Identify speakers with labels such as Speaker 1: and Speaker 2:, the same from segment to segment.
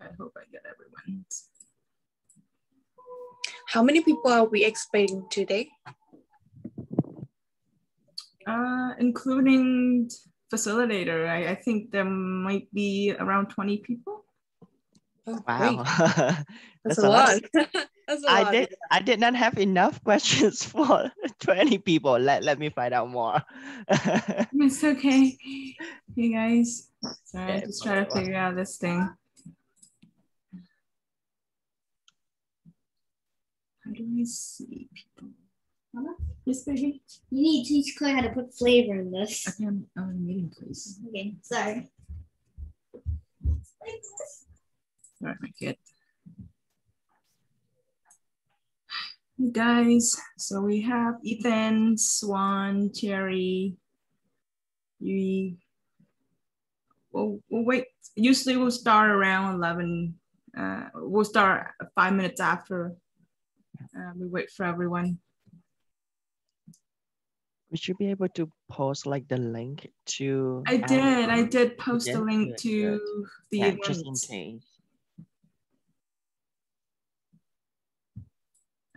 Speaker 1: I hope I get everyone.
Speaker 2: How many people are we expecting today?
Speaker 1: Including facilitator, I think there might be around 20 people.
Speaker 2: Oh,
Speaker 3: Wow.
Speaker 2: That's a lot. That's a lot.
Speaker 3: I did not have enough questions for 20 people. Let me find out more.
Speaker 1: It's okay. Hey guys. Sorry,
Speaker 3: Yeah,
Speaker 1: I'm just trying to figure out this thing. How do I see people? Mama? Yes, baby.
Speaker 4: You need to teach Claire how to put flavor in this.
Speaker 1: Okay, I'm in a meeting place.
Speaker 4: Okay, sorry.
Speaker 1: All right, my kid. Hey guys, so we have Ethan, Swan, Cherry, Yui. We'll wait. Usually we'll start around 11. We'll start 5 minutes after. We wait for everyone.
Speaker 3: We should be able to post like the link to.
Speaker 1: I did post a link to the event.
Speaker 3: Just in case.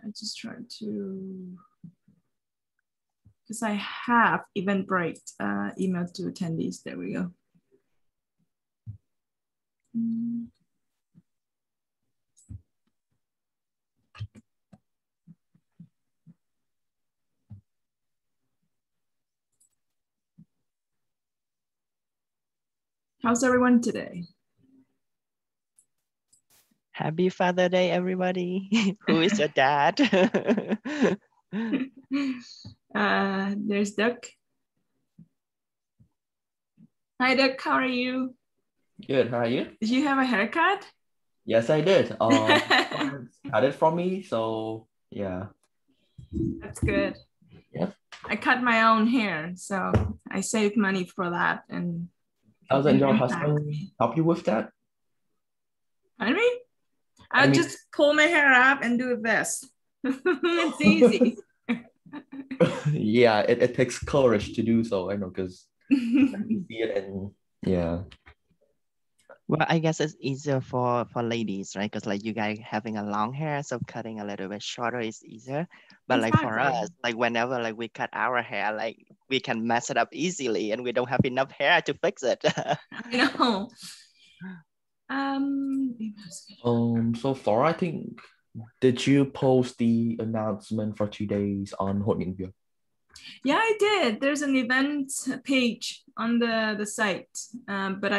Speaker 1: I just tried to, because I have Eventbrite email to attendees. There we go. How's everyone today?
Speaker 3: Happy Father Day, everybody. Who is your dad?
Speaker 1: There's Duck. Hi, Duck. How are you?
Speaker 5: Good. How are you?
Speaker 1: Did you have a haircut?
Speaker 5: Yes, I did. Cut it from me. So yeah.
Speaker 1: That's good.
Speaker 5: Yep.
Speaker 1: I cut my own hair, so I saved money for that. And
Speaker 5: Doesn't your husband help you with that?
Speaker 1: I mean, I'll just pull my hair up and do this. It's easy.
Speaker 5: Yeah, it takes courage to do so. I know, because you see it and yeah.
Speaker 3: Well, I guess it's easier for ladies, right? Because like you guys having a long hair, so cutting a little bit shorter is easier. But like for us, like whenever like we cut our hair, like we can mess it up easily, and we don't have enough hair to fix it.
Speaker 1: I know.
Speaker 5: So Flora, I think, did you post the announcement for 2 days on Hội Nghị Việc?
Speaker 1: Yeah, I did. There's an event page on the site, but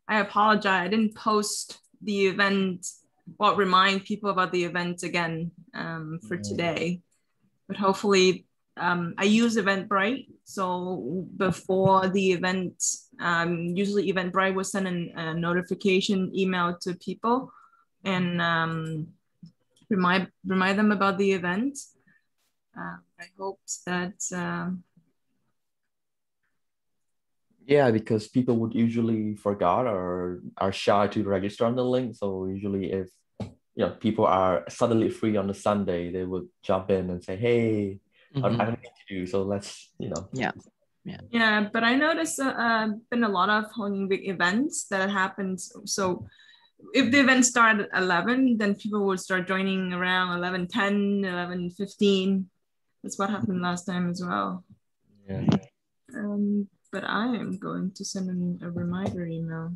Speaker 1: I apologize. I didn't post the event, remind people about the event again for today. But hopefully, I use Eventbrite. So before the event, usually Eventbrite will send a notification email to people and remind them about the event. I hope that.
Speaker 5: Yeah, because people would usually forget or are shy to register on the link. So usually if people are suddenly free on a Sunday, they would jump in and say, hey, I don't have anything to do. So let's,
Speaker 1: Yeah, but I noticed been a lot of holding big events that happened. So if the event started at 11, then people would start joining around 11:10, 11:15. That's what happened last time as well.
Speaker 5: Yeah.
Speaker 1: But I am going to send in a reminder email.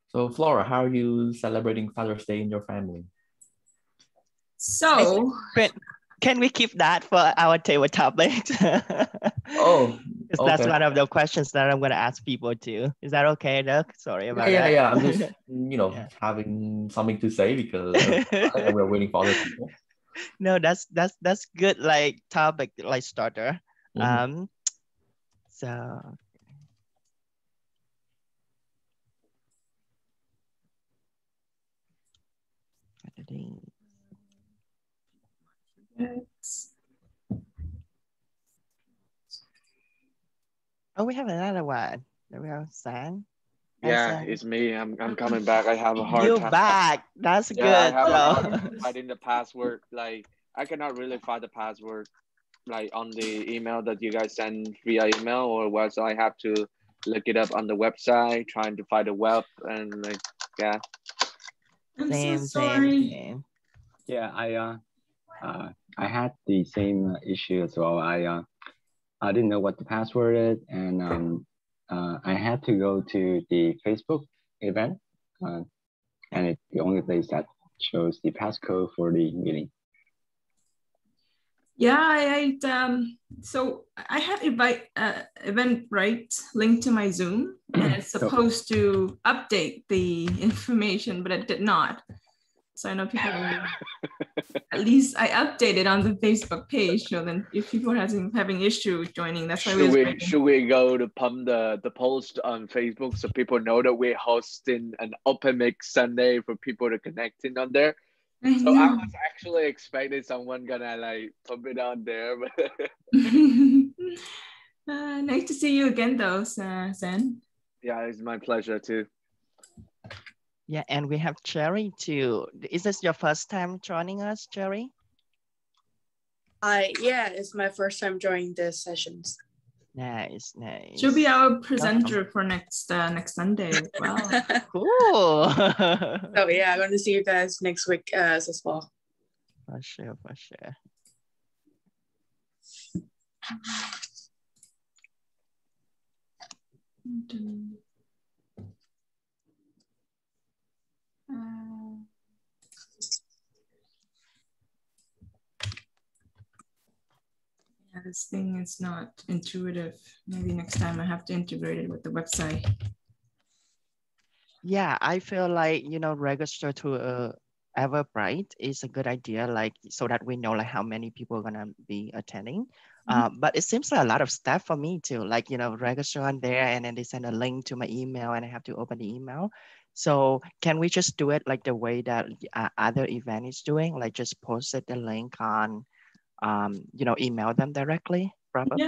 Speaker 5: So Flora, how are you celebrating Father's Day in your family?
Speaker 1: So
Speaker 3: can we keep that for our table topics?
Speaker 5: Oh, okay.
Speaker 3: That's one of the questions that I'm going to ask people too. Is that okay, Doug? Sorry about that.
Speaker 5: Yeah. I'm just, having something to say because we're waiting for other people.
Speaker 3: No, that's good. Like topic, like starter. So. Oh, we have another one. There we go, Sang.
Speaker 6: Yeah, it's me. I'm coming back. I have a hard time.
Speaker 3: You're back. That's good.
Speaker 6: I have a hard time finding the password. Like I cannot really find the password like on the email that you guys send via email, or was I have to look it up on the website, trying to find the web and like, yeah.
Speaker 1: I'm so sorry.
Speaker 3: Same.
Speaker 7: Yeah, I had the same issue as well. I didn't know what the password is, and I had to go to the Facebook event, and it's the only place that shows the passcode for the meeting.
Speaker 1: Yeah, so I had Eventbrite linked to my Zoom, and it's supposed to update the information, but it did not. So I know people, at least I updated on the Facebook page. So then if people are having issue joining, that's why
Speaker 6: should we go to pump the post on Facebook so people know that we're hosting an open mic Sunday for people to connect in on there? So I was actually expecting someone gonna like pump it on there. But
Speaker 1: nice to see you again though, Sen.
Speaker 6: Yeah, it's my pleasure too.
Speaker 3: Yeah, and we have Cherry too. Is this your first time joining us, Cherry?
Speaker 2: Yeah, it's my first time joining the sessions.
Speaker 3: Nice, nice.
Speaker 1: She'll be our presenter for next Sunday as well.
Speaker 3: Cool.
Speaker 2: So yeah, I'm going to see you guys next week as well.
Speaker 3: For sure, for sure.
Speaker 1: Yeah, this thing is not intuitive. Maybe next time I have to integrate it with the website.
Speaker 3: Yeah, I feel like, you know, register to Eventbrite is a good idea, like so that we know like how many people are gonna be attending. But it seems like a lot of stuff for me too, like, you know, register on there and then they send a link to my email and I have to open the email. So can we just do it like the way that other event is doing, like just post it the link on, you know, email them directly? Probably.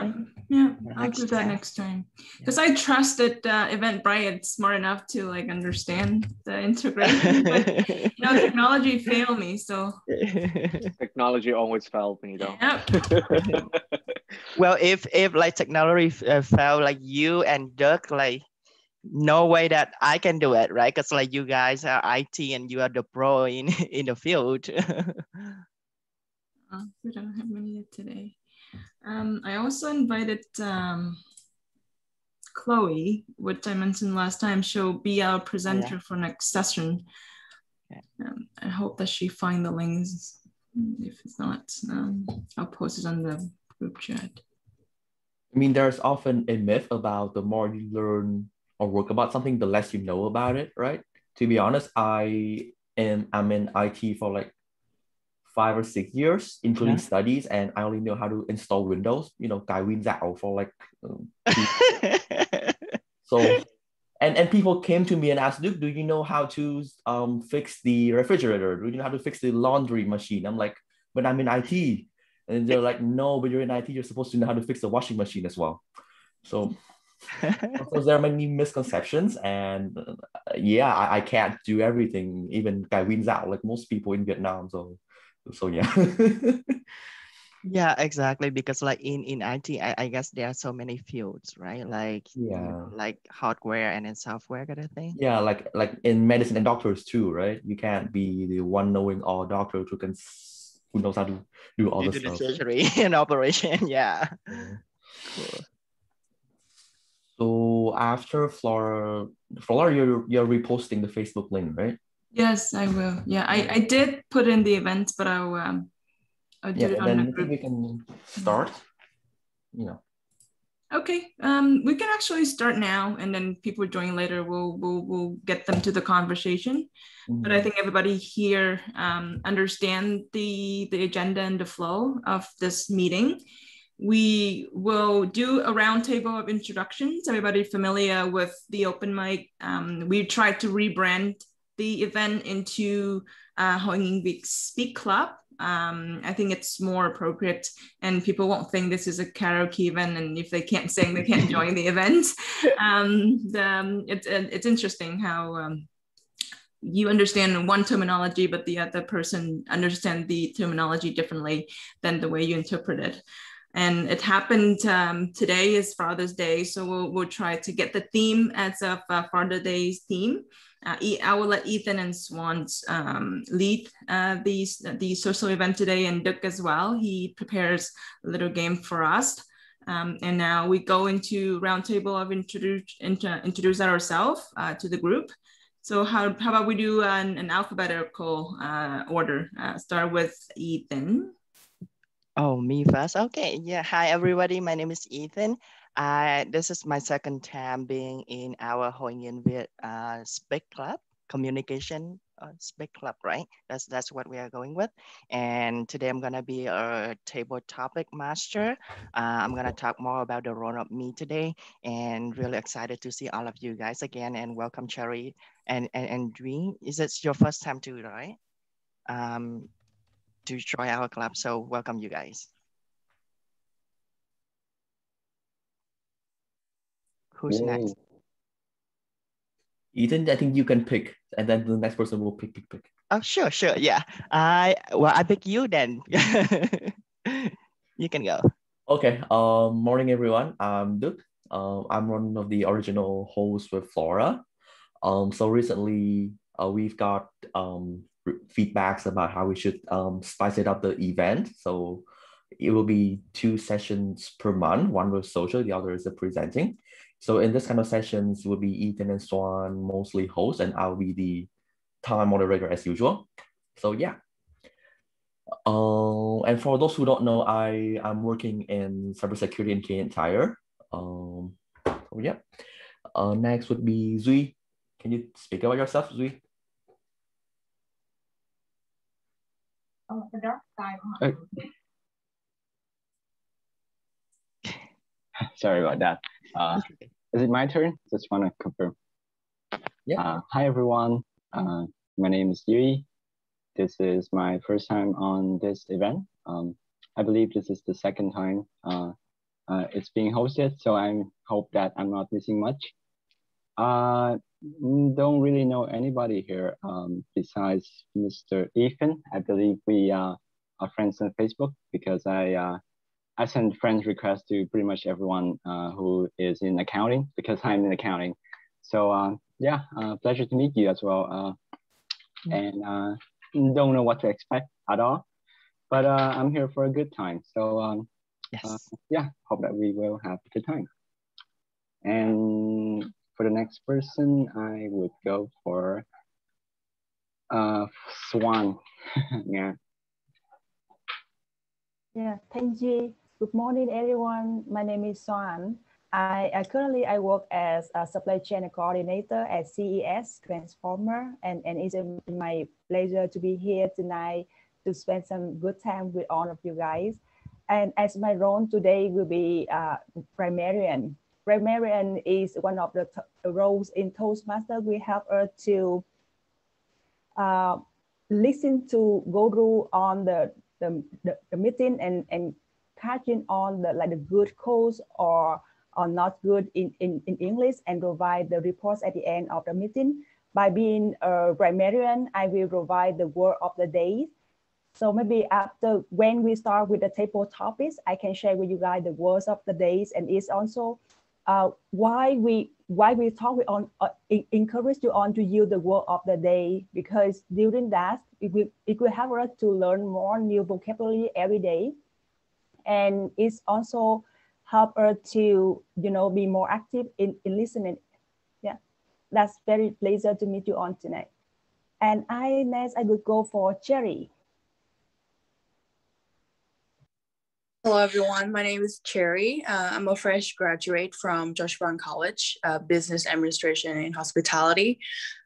Speaker 1: Yeah, I'll do that next time. Because I trust that Eventbrite is smart enough to like understand the integration, but you know, technology failed me. So
Speaker 6: technology always failed me though.
Speaker 1: Yep.
Speaker 3: Well, if like technology failed, like you and Dirk, like no way that I can do it, right? Because like you guys are IT and you are the pro in the field.
Speaker 1: We don't have many yet today. I also invited Chloe, which I mentioned last time. She'll be our presenter for next session. I hope that she find the links. If it's not, I'll post it on the group chat.
Speaker 5: I mean, there's often a myth about the more you learn or work about something, the less you know about it, right? To be honest, I'm in IT for like 5 or 6 years, including studies, and I only know how to install Windows, you know, Cài Win dạo for like so, and people came to me and asked, Duke, do you know how to fix the refrigerator? Do you know how to fix the laundry machine? I'm like, but I'm in IT. And they're like, no, but you're in IT, you're supposed to know how to fix the washing machine as well. So of course, there are many misconceptions, and I can't do everything, even Cài Win dạo like most people in Vietnam. So yeah.
Speaker 3: Yeah, exactly. Because like in IT, I guess there are so many fields, right? Like like hardware and then software kind of thing.
Speaker 5: Yeah, like in medicine and doctors too, right? You can't be the one knowing all doctor who knows how to do all the stuff.
Speaker 3: Surgery and operation, yeah. Cool.
Speaker 5: So after Flora, you're reposting the Facebook link, right?
Speaker 1: Yes, I will. Yeah, I did put in the events, but I'll do it on the group.
Speaker 5: We can start. You know.
Speaker 1: Okay. We can actually start now, and then people join later. We'll get them to the conversation. But I think everybody here understand the agenda and the flow of this meeting. We will do a roundtable of introductions. Everybody familiar with the open mic. We tried to rebrand the event into Hội Nghị Việc Speak Club. I think it's more appropriate, and people won't think this is a karaoke event, and if they can't sing, they can't join the event. It's interesting how you understand one terminology, but the other person understand the terminology differently than the way you interpret it. And it happened today is Father's Day, so we'll try to get the theme as of Father's Day's theme. I will let Ethan and Swans lead the social event today, and Duke as well. He prepares a little game for us. And now we go into roundtable of introduce ourselves to the group. So how about we do an alphabetical order? Start with Ethan.
Speaker 3: Oh, me first. Okay. Yeah. Hi, everybody. My name is Ethan. This is my second time being in our Hội Nghiên Việt Speak Club communication Speak Club, right? That's what we are going with. And today I'm gonna be a table topic master. I'm gonna talk more about the role of me today, and really excited to see all of you guys again. And welcome, Cherry and Dream. Is it your first time too, right? To join our club. So welcome you guys. Who's next?
Speaker 5: Ethan, I think you can pick, and then the next person will pick.
Speaker 3: Oh, sure. Yeah. I pick you then. You can go.
Speaker 5: Okay. Morning everyone. I'm Duke. I'm one of the original hosts with Flora. So recently we've got feedbacks about how we should spice it up the event. So it will be 2 sessions per month, one with social, the other is the presenting. So in this kind of sessions will be Ethan and Swan mostly host, and I'll be the time moderator as usual. So yeah. And for those who don't know, I'm working in cybersecurity in Canadian Tire. So yeah. Next would be Zui. Can you speak about yourself, Zui?
Speaker 4: Oh, the dark side.
Speaker 7: Sorry about that. Is it my turn? Just want to confirm.
Speaker 5: Yeah.
Speaker 7: Hi, everyone. My name is Yui. This is my first time on this event. I believe this is the second time it's being hosted, so I hope that I'm not missing much. Don't really know anybody here besides Mr. Ethan. I believe we are friends on Facebook because I send friends requests to pretty much everyone who is in accounting because I'm in accounting. So yeah, pleasure to meet you as well. And don't know what to expect at all, but I'm here for a good time. So
Speaker 3: yes.
Speaker 7: Yeah, hope that we will have a good time. And for the next person, I would go for Swan. Yeah.
Speaker 8: Yeah, thank you. Good morning, everyone. My name is Swan. I currently work as a supply chain coordinator at CES Transformer, and it's my pleasure to be here tonight to spend some good time with all of you guys. And as my role today will be primarian. Primarian is one of the roles in Toastmaster. We help her to listen to go through on the meeting and catching on the good codes or not good in English, and provide the reports at the end of the meeting. By being a grammarian, I will provide the word of the day. So maybe after, when we start with the table topics, I can share with you guys the words of the days, and it's also why we talk on encourage you on to use the word of the day, because during that it will help us to learn more new vocabulary every day, and it's also help us to be more active in listening. Yeah, that's very pleasure to meet you on tonight. And next I would go for Cherry.
Speaker 2: Hello, everyone. My name is Cherry. I'm a fresh graduate from Josh Brown College, Business Administration and Hospitality.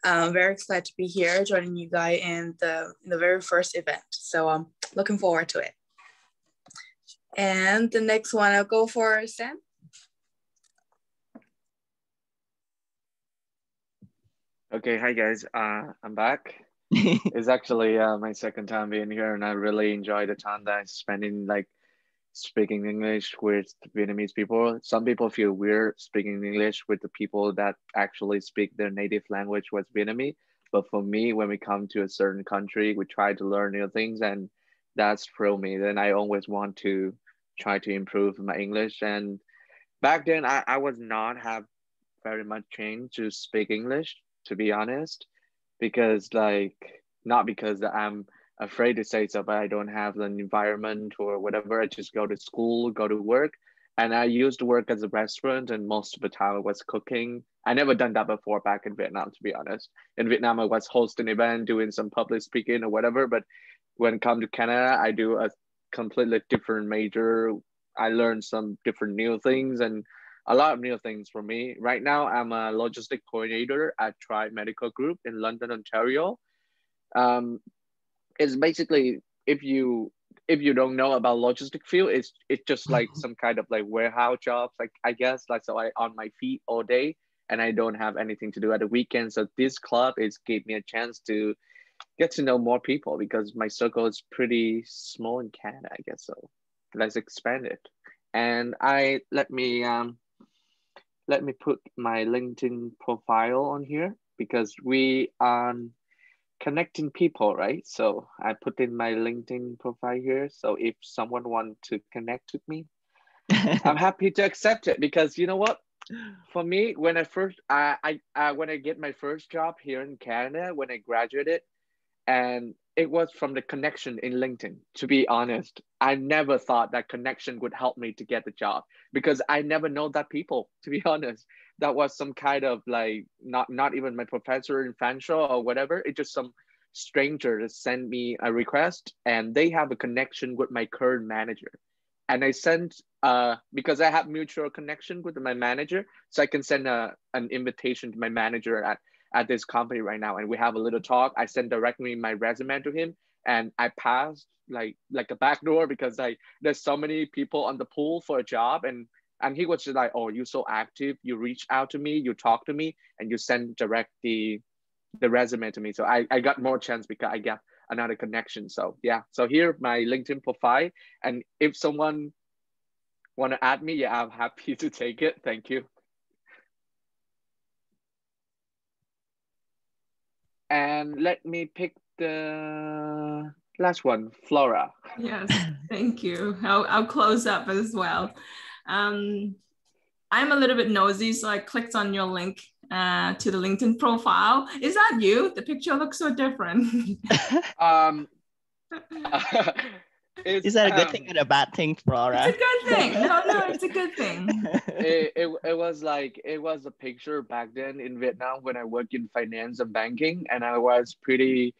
Speaker 2: I'm very excited to be here joining you guys in the very first event. So I'm looking forward to it. And the next one, I'll go for Sam.
Speaker 6: Okay, hi guys. I'm back. It's actually my second time being here, and I really enjoy the time that I spent in speaking English with Vietnamese people. Some people feel weird speaking English with the people that actually speak their native language was Vietnamese. But for me, when we come to a certain country, we try to learn new things, and that's thrill me. Then I always want to try to improve my English. And back then, I was not have very much trained to speak English, to be honest, because like, not because I'm afraid to say so, but I don't have an environment or whatever. I just go to school, go to work. And I used to work as a restaurant, and most of the time I was cooking. I never done that before back in Vietnam, to be honest. In Vietnam, I was hosting an event, doing some public speaking or whatever. But when it comes to Canada, I do a completely different major. I learned some different new things and a lot of new things for me. Right now, I'm a logistic coordinator at Tribe Medical Group in London, Ontario. It's basically, if you don't know about logistic field, it's just like some kind of like warehouse jobs, like I guess, like, so I on my feet all day and I don't have anything to do at the weekend. So this club gave me a chance to get to know more people, because my circle is pretty small in Canada, I guess. So let's expand it. And let me put my LinkedIn profile on here, because we are connecting people, right? So I put in my LinkedIn profile here. So if someone wants to connect with me, I'm happy to accept it, because you know what? For me, when I first, when I get my first job here in Canada, when I graduated, and it was from the connection in LinkedIn. To be honest, I never thought that connection would help me to get the job, because I never know that people, to be honest. That was some kind of like, not even my professor in Fanshawe or whatever. It's just some stranger that sent me a request, and they have a connection with my current manager. And I sent, because I have mutual connection with my manager, so I can send an invitation to my manager at this company right now, and we have a little talk. I sent directly my resume to him, and I passed like a back door, because there's so many people on the pool for a job, and he was just like, oh, you're so active, you reach out to me, you talk to me, and you send direct the resume to me. So I got more chance because I got another connection. So yeah, so here my LinkedIn profile, and if someone want to add me, yeah, I'm happy to take it. Thank you. And let me pick the last one, Flora.
Speaker 1: Yes, thank you. I'll close up as well. I'm a little bit nosy, so I clicked on your link to the LinkedIn profile. Is that you? The picture looks so different.
Speaker 3: Is that a good thing or a bad thing, Flora?
Speaker 1: It's a good thing. No, it's a good thing.
Speaker 6: It was like, it was a picture back then in Vietnam when I worked in finance and banking, and I was pretty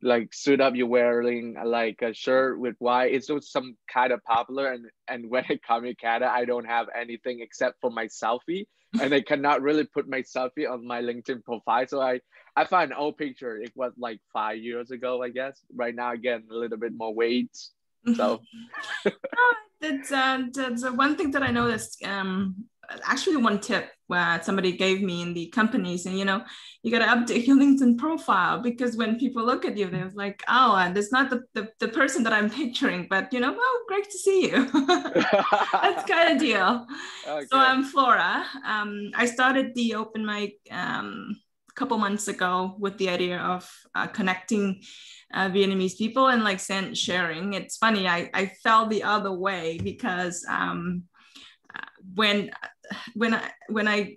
Speaker 6: like suit up. You're wearing like a shirt with white. It's just some kind of popular, and when I come in Canada, I don't have anything except for my selfie, and I cannot really put my selfie on my LinkedIn profile. So I found an old picture. It was like 5 years ago, I guess. Right now, again, a little bit more weight. So
Speaker 1: that's one thing that I noticed. Actually, one tip where somebody gave me in the companies, and you got to update your LinkedIn profile, because when people look at you, they're like, oh, and it's not the person that I'm picturing, but oh, great to see you. That's kind of deal. Okay. So I'm Flora. I started the open mic a couple months ago with the idea of connecting Vietnamese people and like sharing. It's funny, I felt the other way, because when I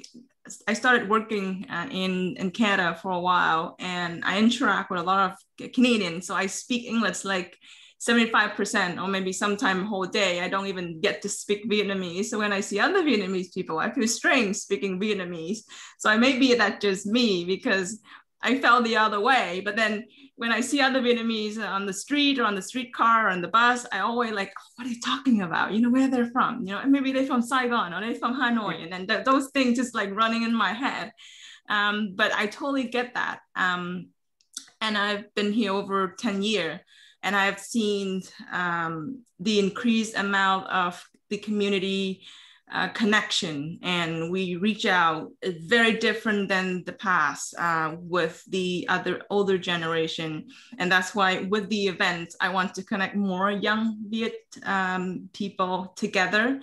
Speaker 1: started working in Canada for a while, and I interact with a lot of Canadians, so I speak English like 75%, or maybe sometime a whole day. I don't even get to speak Vietnamese. So when I see other Vietnamese people, I feel strange speaking Vietnamese. So maybe that's just me, because I felt the other way. But then when I see other Vietnamese on the street or on the streetcar or on the bus, I always like, oh, what are they talking about? Where they're from, maybe they're from Saigon or they're from Hanoi. And then those things just like running in my head. But I totally get that. And I've been here over 10 years, and I've seen the increased amount of the community connection, and we reach out. Very different than the past with the other older generation. And that's why with the event, I want to connect more young Viet people together,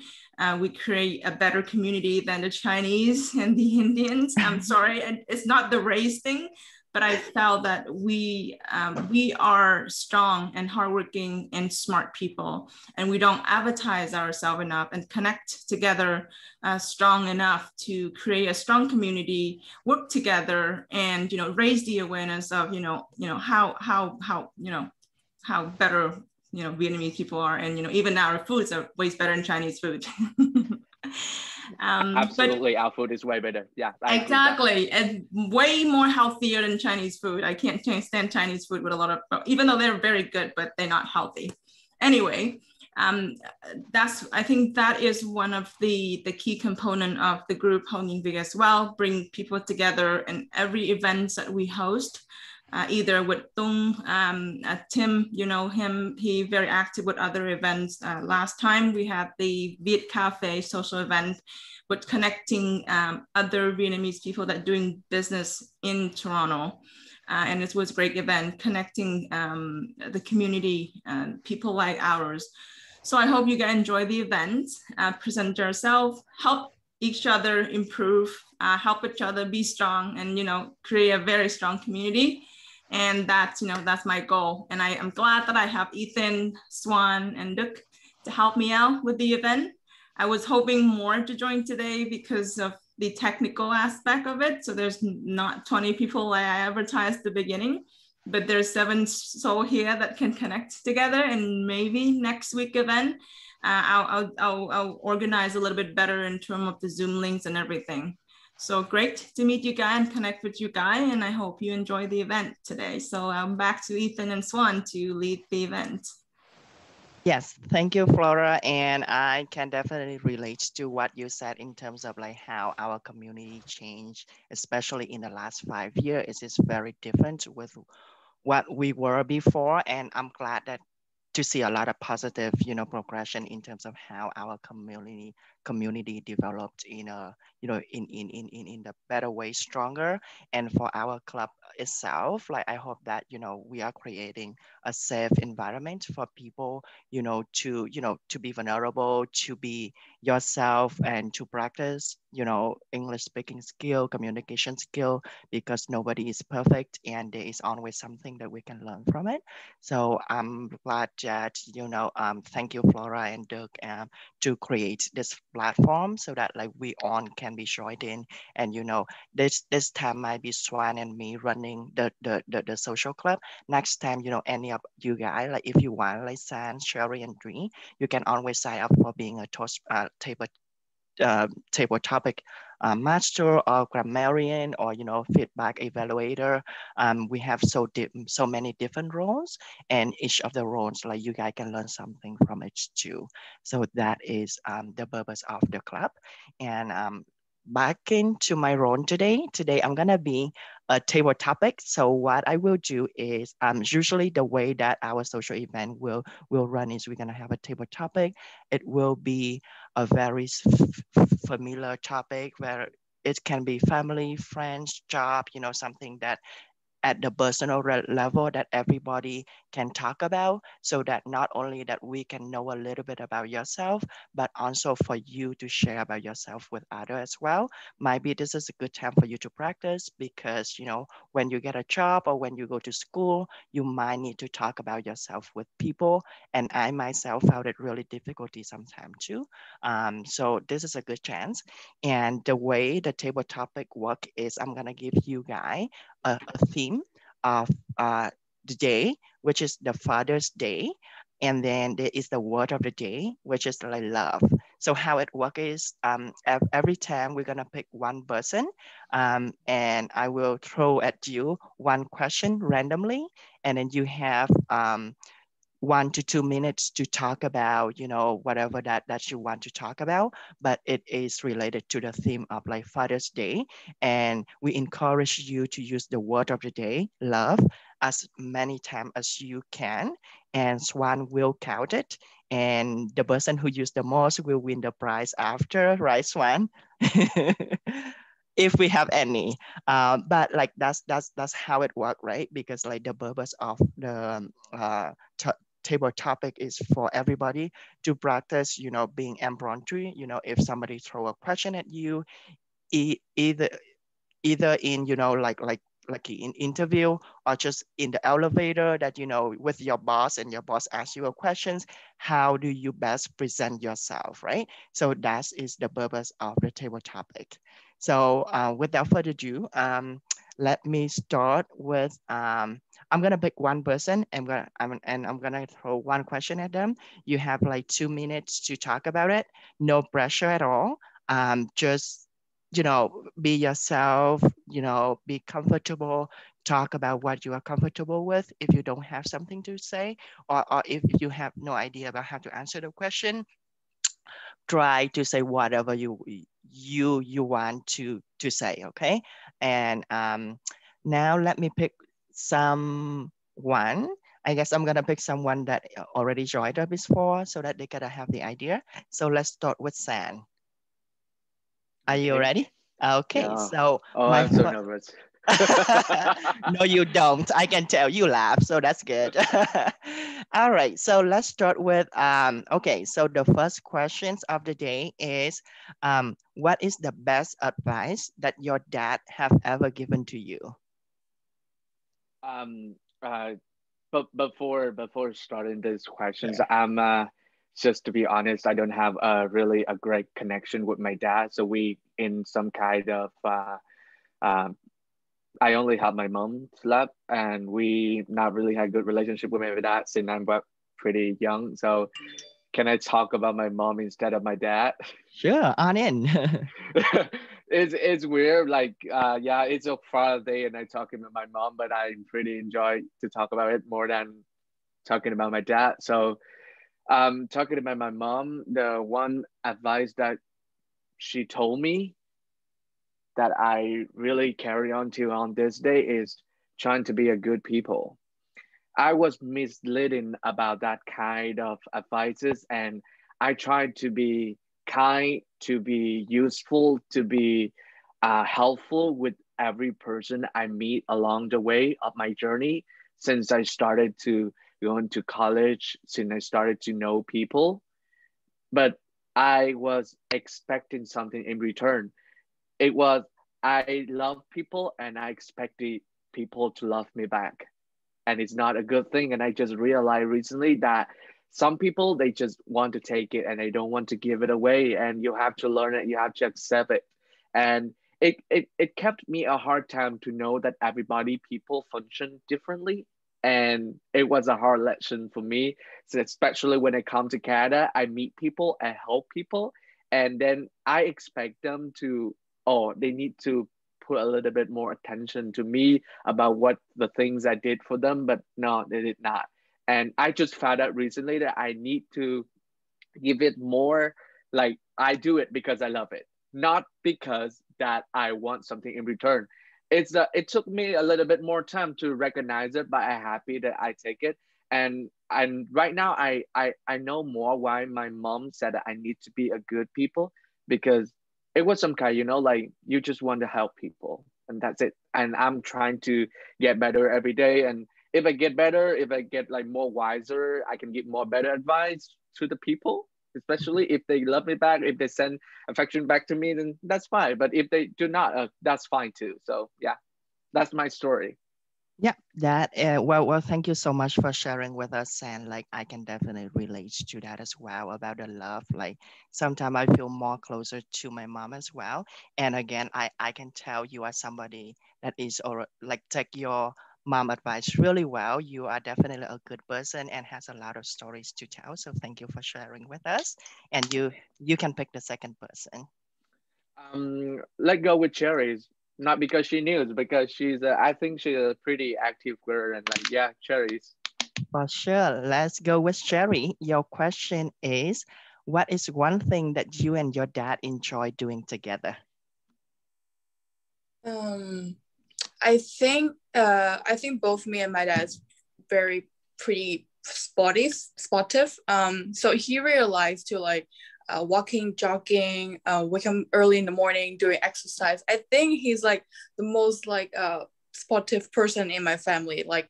Speaker 1: we create a better community than the Chinese and the Indians. I'm sorry, it's not the race thing, but I felt that we are strong and hardworking and smart people, and we don't advertise ourselves enough and connect together strong enough to create a strong community, work together, and raise the awareness of how better Vietnamese people are, and even our foods are way better than Chinese food.
Speaker 6: Absolutely, our food is way better. Yeah,
Speaker 1: exactly, and way more healthier than Chinese food. I can't stand Chinese food with a lot of, even though they're very good, but they're not healthy. Anyway, I think that is one of the key component of the group HNV as well. Bring people together in every event that we host. Either with Tung, Tim, him, he very active with other events. Last time we had the Viet Cafe social event with connecting other Vietnamese people that doing business in Toronto. And it was a great event connecting the community, people like ours. So I hope you guys enjoy the event, present yourself, help each other improve, help each other be strong, and create a very strong community. And that's my goal. And I am glad that I have Ethan, Swan, and Duc to help me out with the event. I was hoping more to join today because of the technical aspect of it. So there's not 20 people like I advertised at the beginning, but there's 7 souls here that can connect together. And maybe next week event, I'll organize a little bit better in terms of the Zoom links and everything. So great to meet you guys and connect with you guys, and I hope you enjoy the event today. So I'm back to Ethan and Swan to lead the event.
Speaker 3: Yes, thank you, Flora. And I can definitely relate to what you said in terms of like how our community changed, especially in the last 5 years. It is very different with what we were before. And I'm glad that to see a lot of positive, progression in terms of how our community developed in a, in the better way, stronger. And for our club itself, like I hope that, we are creating a safe environment for people, to be vulnerable, to be yourself, and to practice, English speaking skill, communication skill, because nobody is perfect and there is always something that we can learn from it. So I'm glad that, thank you, Flora and Dirk, to create this platform so that like we all can be joined in. And, this time might be Swan and me running the social club. Next time, any of you guys, like if you want, like San, Sherry, and Dre, you can always sign up for being a table topic master or grammarian or feedback evaluator. We have so many different roles, and each of the roles, like you guys can learn something from it too. So that is the purpose of the club. And back into my role today I'm gonna be a table topic. So what I will do is usually the way that our social event will run is we're gonna have a table topic. It will be a very familiar topic where it can be family, friends, job, something that at the personal level that everybody can talk about, so that not only that we can know a little bit about yourself, but also for you to share about yourself with others as well. Maybe this is a good time for you to practice because, when you get a job or when you go to school, you might need to talk about yourself with people. And I myself found it really difficult sometimes too. So this is a good chance. And the way the table topic work is I'm gonna give you guys a theme of the day, which is the Father's Day. And then there is the word of the day, which is like love. So how it works is every time we're gonna pick one person and I will throw at you one question randomly. And then you have 1 to 2 minutes to talk about, whatever that you want to talk about, but it is related to the theme of like Father's Day. And we encourage you to use the word of the day, love, as many times as you can. And Swan will count it. And the person who used the most will win the prize after, right, Swan? If we have any, but like that's how it works, right? Because like the purpose of the table topic is for everybody to practice, being impromptu. If somebody throw a question at you, either in, like in interview or just in the elevator that, with your boss and your boss asks you a questions, how do you best present yourself, right? So that is the purpose of the table topic. So without further ado, let me start with, I'm gonna pick one person and I'm gonna throw one question at them. You have like 2 minutes to talk about it. No pressure at all. Just, be yourself, be comfortable, talk about what you are comfortable with. If you don't have something to say, or if you have no idea about how to answer the question, try to say whatever you want to say, okay? And now let me pick someone. I guess I'm gonna pick someone that already joined us before so that they gotta have the idea. So let's start with San. Are you ready? Okay,
Speaker 6: Yeah.
Speaker 3: so
Speaker 6: I'm so nervous.
Speaker 3: No, you don't. I can tell you laugh, so that's good. All right, so let's start with, okay, so the first questions of the day is, what is the best advice that your dad have ever given to you?
Speaker 6: But before starting these questions, I'm just to be honest, I don't have really a great connection with my dad. So we in some kind of I only have my mom's left, and we not really had good relationship with my dad since I'm pretty young. So can I talk about my mom instead of my dad?
Speaker 3: Sure, on in.
Speaker 6: It's weird. Like yeah, it's a Friday and I talking about my mom, but I pretty enjoy to talk about it more than talking about my dad. So talking about my mom, the one advice that she told me that I really carry on to on this day is trying to be a good people. I was misleading about that kind of advices, and I tried to be kind, to be useful, to be helpful with every person I meet along the way of my journey since I started to go into college, since I started to know people. But I was expecting something in return. It was, I love people and I expected people to love me back, and it's not a good thing. And I just realized recently that some people, they just want to take it and they don't want to give it away, and you have to learn it, you have to accept it. And it kept me a hard time to know that everybody, people function differently, and it was a hard lesson for me. So especially when I come to Canada, I meet people, I help people, and then I expect them to, oh, they need to put a little bit more attention to me about what the things I did for them, but no, they did not. And I just found out recently that I need to give it more, like I do it because I love it, not because that I want something in return. It took me a little bit more time to recognize it, but I'm happy that I take it. And right now I know more why my mom said that I need to be a good people, because it was some kind, like you just want to help people and that's it. And I'm trying to get better every day. And if I get better, if I get like more wiser, I can give more better advice to the people, especially if they love me back, if they send affection back to me, then that's fine. But if they do not, that's fine too. So yeah, that's my story.
Speaker 3: Yeah, that well, thank you so much for sharing with us, and like I can definitely relate to that as well about the love. Like sometimes I feel more closer to my mom as well. And again, I can tell you are somebody that is, or like take your mom advice really well. You are definitely a good person and has a lot of stories to tell. So thank you for sharing with us. And you can pick the second person.
Speaker 6: Let go with cherries. Not because she knew, because I think she's a pretty active girl, and like, yeah, cherries.
Speaker 3: For sure. Let's go with Sherry. Your question is, what is one thing that you and your dad enjoy doing together?
Speaker 2: I think both me and my dad's very pretty sportive. So he realized to like walking, jogging, wake up early in the morning, doing exercise. I think he's like the most like sportive person in my family. Like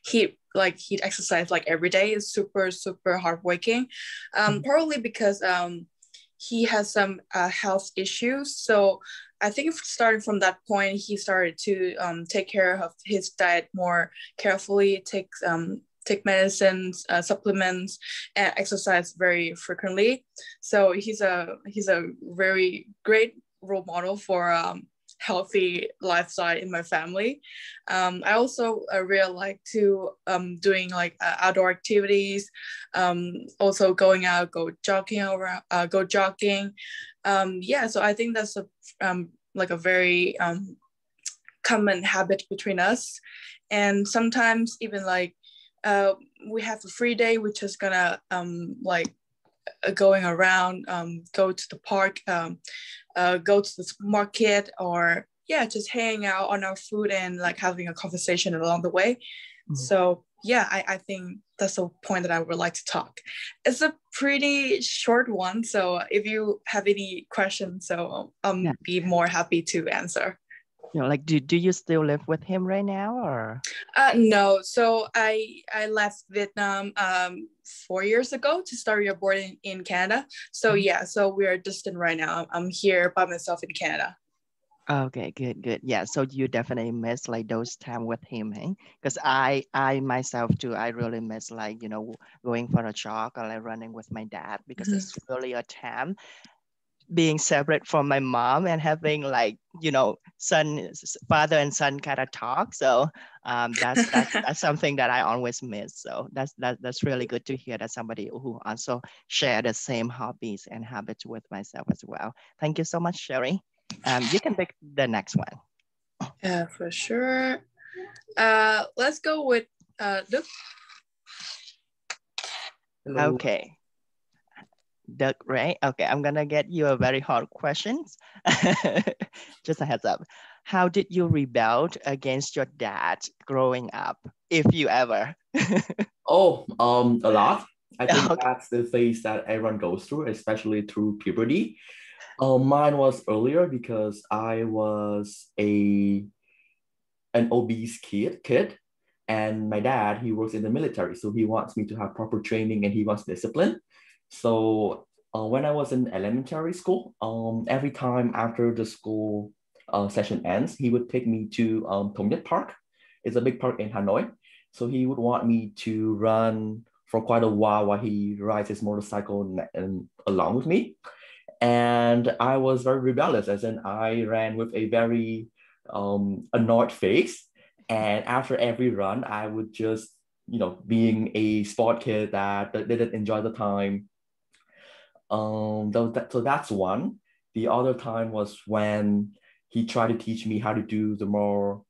Speaker 2: he exercise like every day. Is super hardworking. Probably because he has some health issues. So I think starting from that point, he started to take care of his diet more carefully, take medicines, supplements, and exercise very frequently. So he's a very great role model for healthy lifestyle in my family. I also really like to doing like outdoor activities, also going out, go jogging. Yeah, so I think that's a like a very common habit between us. And sometimes even like we have a free day, we're just gonna like going around, go to the park, go to the market, or yeah, just hanging out on our food and like having a conversation along the way. So yeah, I think that's a point that I would like to talk. It's a pretty short one, so if you have any questions, so be more happy to answer.
Speaker 3: You know, like, do you still live with him right now, or?
Speaker 2: No, so I left Vietnam 4 years ago to start abroad in Canada. So yeah, so we are distant right now. I'm here by myself in Canada.
Speaker 3: Okay, good. Yeah, so you definitely miss like those time with him, eh? Because I myself too, I really miss like, you know, going for a jog or like running with my dad, because it's really a time being separate from my mom and having like, you know, father and son kind of talk. So that's something that I always miss. So that's really good to hear that somebody who also share the same hobbies and habits with myself as well. Thank you so much, Sherry. You can pick the next one.
Speaker 2: Yeah, for sure. Let's go with Đức.
Speaker 3: Hello. Okay. Doug, right? Okay, I'm gonna get you a very hard questions. Just a heads up. How did you rebel against your dad growing up, if you ever?
Speaker 5: A lot. I think that's the phase that everyone goes through, especially through puberty. Mine was earlier because I was an obese kid, and my dad, he works in the military, so he wants me to have proper training and he wants discipline. So when I was in elementary school, every time after the school session ends, he would take me to Thống Nhất Park. It's a big park in Hanoi. So he would want me to run for quite a while he rides his motorcycle and along with me. And I was very rebellious, as in I ran with a very annoyed face. And after every run, I would just, you know, being a sport kid that didn't enjoy the time. So that's one. The other time was when he tried to teach me how to do the more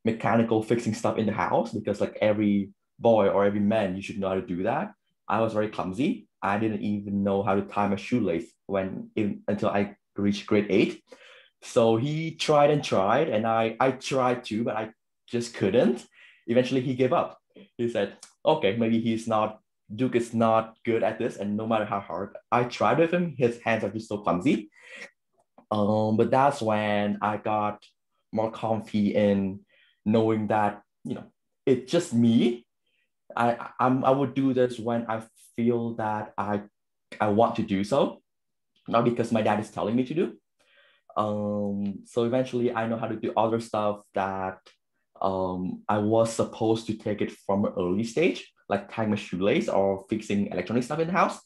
Speaker 5: mechanical fixing stuff in the house, because like every boy or every man, you should know how to do that. I was very clumsy. I didn't even know how to tie my shoelace until I reached grade 8. So he tried and tried, and I tried too, but I just couldn't. Eventually he gave up. He said, okay, maybe Duke is not good at this, and no matter how hard I tried with him, his hands are just so clumsy. But that's when I got more comfy in knowing that, you know, it's just me. I would do this when I feel that I want to do so, not because my dad is telling me to do. So eventually I know how to do other stuff that I was supposed to take it from an early stage, like tying my shoelace or fixing electronic stuff in the house.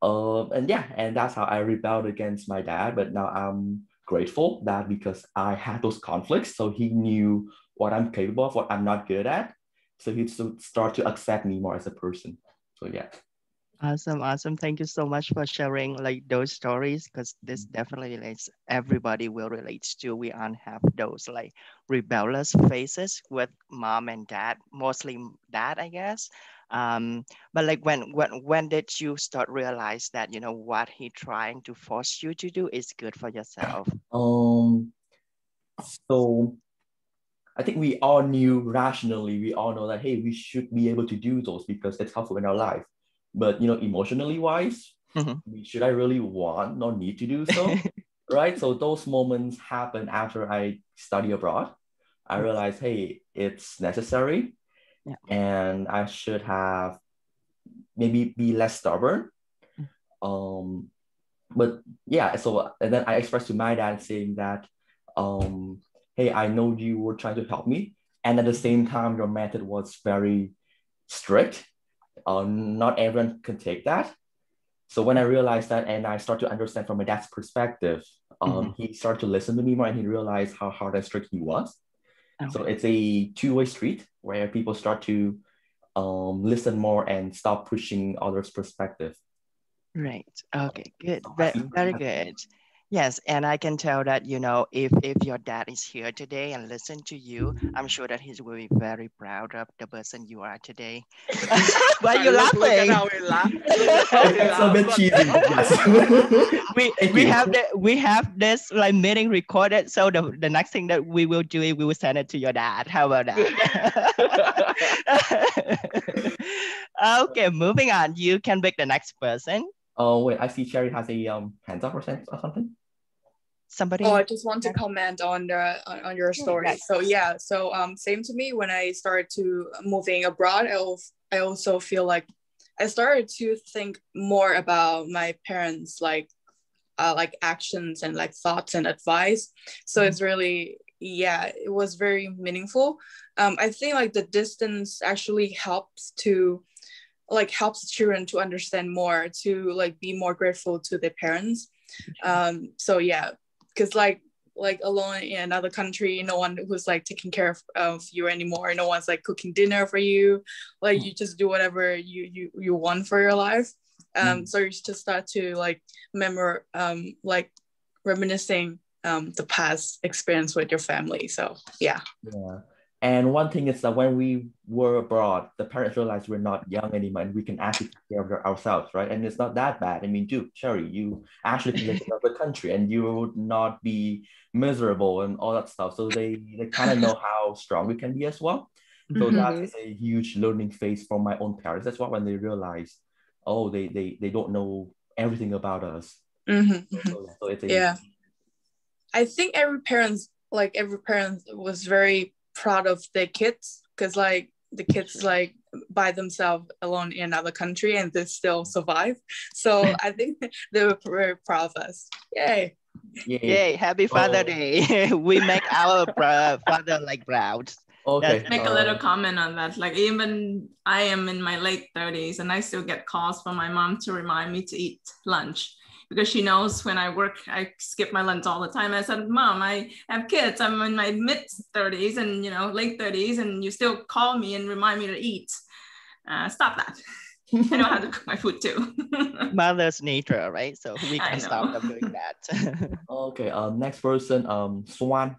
Speaker 5: And that's how I rebelled against my dad. But now I'm grateful that because I had those conflicts, so he knew what I'm capable of, what I'm not good at. So he'd start to accept me more as a person. So yeah.
Speaker 3: Awesome. Thank you so much for sharing like those stories, because this definitely relates, everybody will relate to. We all have those like rebellious phases with mom and dad, mostly dad, I guess. But like when did you start realize that, you know, what he trying to force you to do is good for yourself?
Speaker 5: So I think we all knew rationally, we all know that, hey, we should be able to do those because it's helpful in our life. But, you know, emotionally wise, should I really want or need to do so? Right? So those moments happen after I study abroad. I realized, hey, it's necessary, and I should have maybe be less stubborn. But yeah, so and then I expressed to my dad saying that, hey, I know you were trying to help me, and at the same time, your method was very strict. Not everyone can take that. So when I realized that, and I start to understand from my dad's perspective, he started to listen to me more, and he realized how hard and strict he was. So it's a two-way street where people start to listen more and stop pushing others' perspective.
Speaker 3: Right. Okay, good. Very good. Yes, and I can tell that, you know, if your dad is here today and listen to you, I'm sure that he will be very proud of the person you are today. Why are you laughing?
Speaker 6: Look at how we laugh.
Speaker 5: It's a bit cheesy. Yes.
Speaker 3: we have this like meeting recorded, so the next thing that we will do is we will send it to your dad. How about that? Okay, moving on. You can pick the next person.
Speaker 5: Oh wait, I see Cherry has a hands up or something.
Speaker 3: Somebody.
Speaker 2: Oh, I just want to comment on your story. So yeah, so same to me. When I started to moving abroad, I also feel like I started to think more about my parents, like actions and like thoughts and advice. So it's really, yeah, it was very meaningful. I think like the distance actually helps children to understand more, to like be more grateful to their parents. So yeah, because like alone in another country, no one who's like taking care of you anymore, no one's like cooking dinner for you, like you just do whatever you want for your life. So you just start to like reminiscing the past experience with your family. So yeah.
Speaker 5: And one thing is that when we were abroad, the parents realized we're not young anymore and we can actually take care of ourselves, right? And it's not that bad. I mean, dude, Cherry, you actually can live in another country and you would not be miserable and all that stuff. So they kind of know how strong we can be as well. So that is a huge learning phase for my own parents. That's what when they realize, oh, they don't know everything about us. So it's
Speaker 2: I think every parent was very proud of their kids, because like the kids like by themselves alone in another country and they still survive. So I think they were very proud of us. Yay.
Speaker 3: Yay, happy Father Day. We make our father like proud.
Speaker 5: Okay.
Speaker 1: Make a little comment on that. Like even I am in my late 30s and I still get calls from my mom to remind me to eat lunch, because she knows when I work, I skip my lunch all the time. I said, Mom, I have kids. I'm in my mid 30s and, you know, late 30s, and you still call me and remind me to eat. Stop that. I know how to cook my food too.
Speaker 3: Mother's nature, right? So we can stop them doing that.
Speaker 5: Okay, next person, Swan.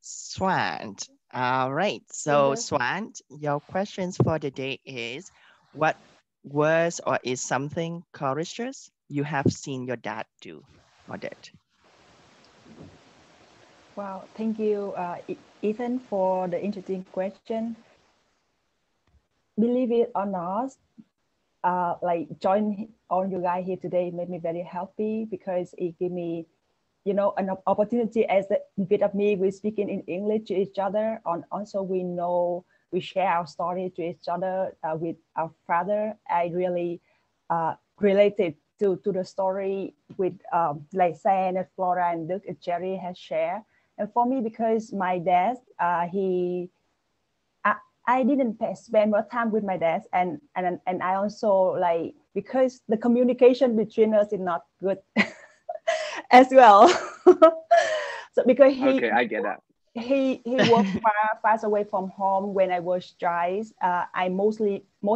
Speaker 3: Swan. All right. So Swan, your questions for the day is, what was or is something courageous you have seen your dad do or did?
Speaker 8: Wow, thank you, Ethan, for the interesting question. Believe it or not, like join all you guys here today made me very happy, because it gave me, you know, an opportunity as the Vietnamese, we're speaking in English to each other, and also we share our story to each other with our father. I really related to the story with like San and Flora and Duke and Jerry has shared. And for me, because my dad, I didn't spend more time with my dad, and I also like, because the communication between us is not good as well. So because
Speaker 6: I get that.
Speaker 8: He worked far away from home when I was child. Most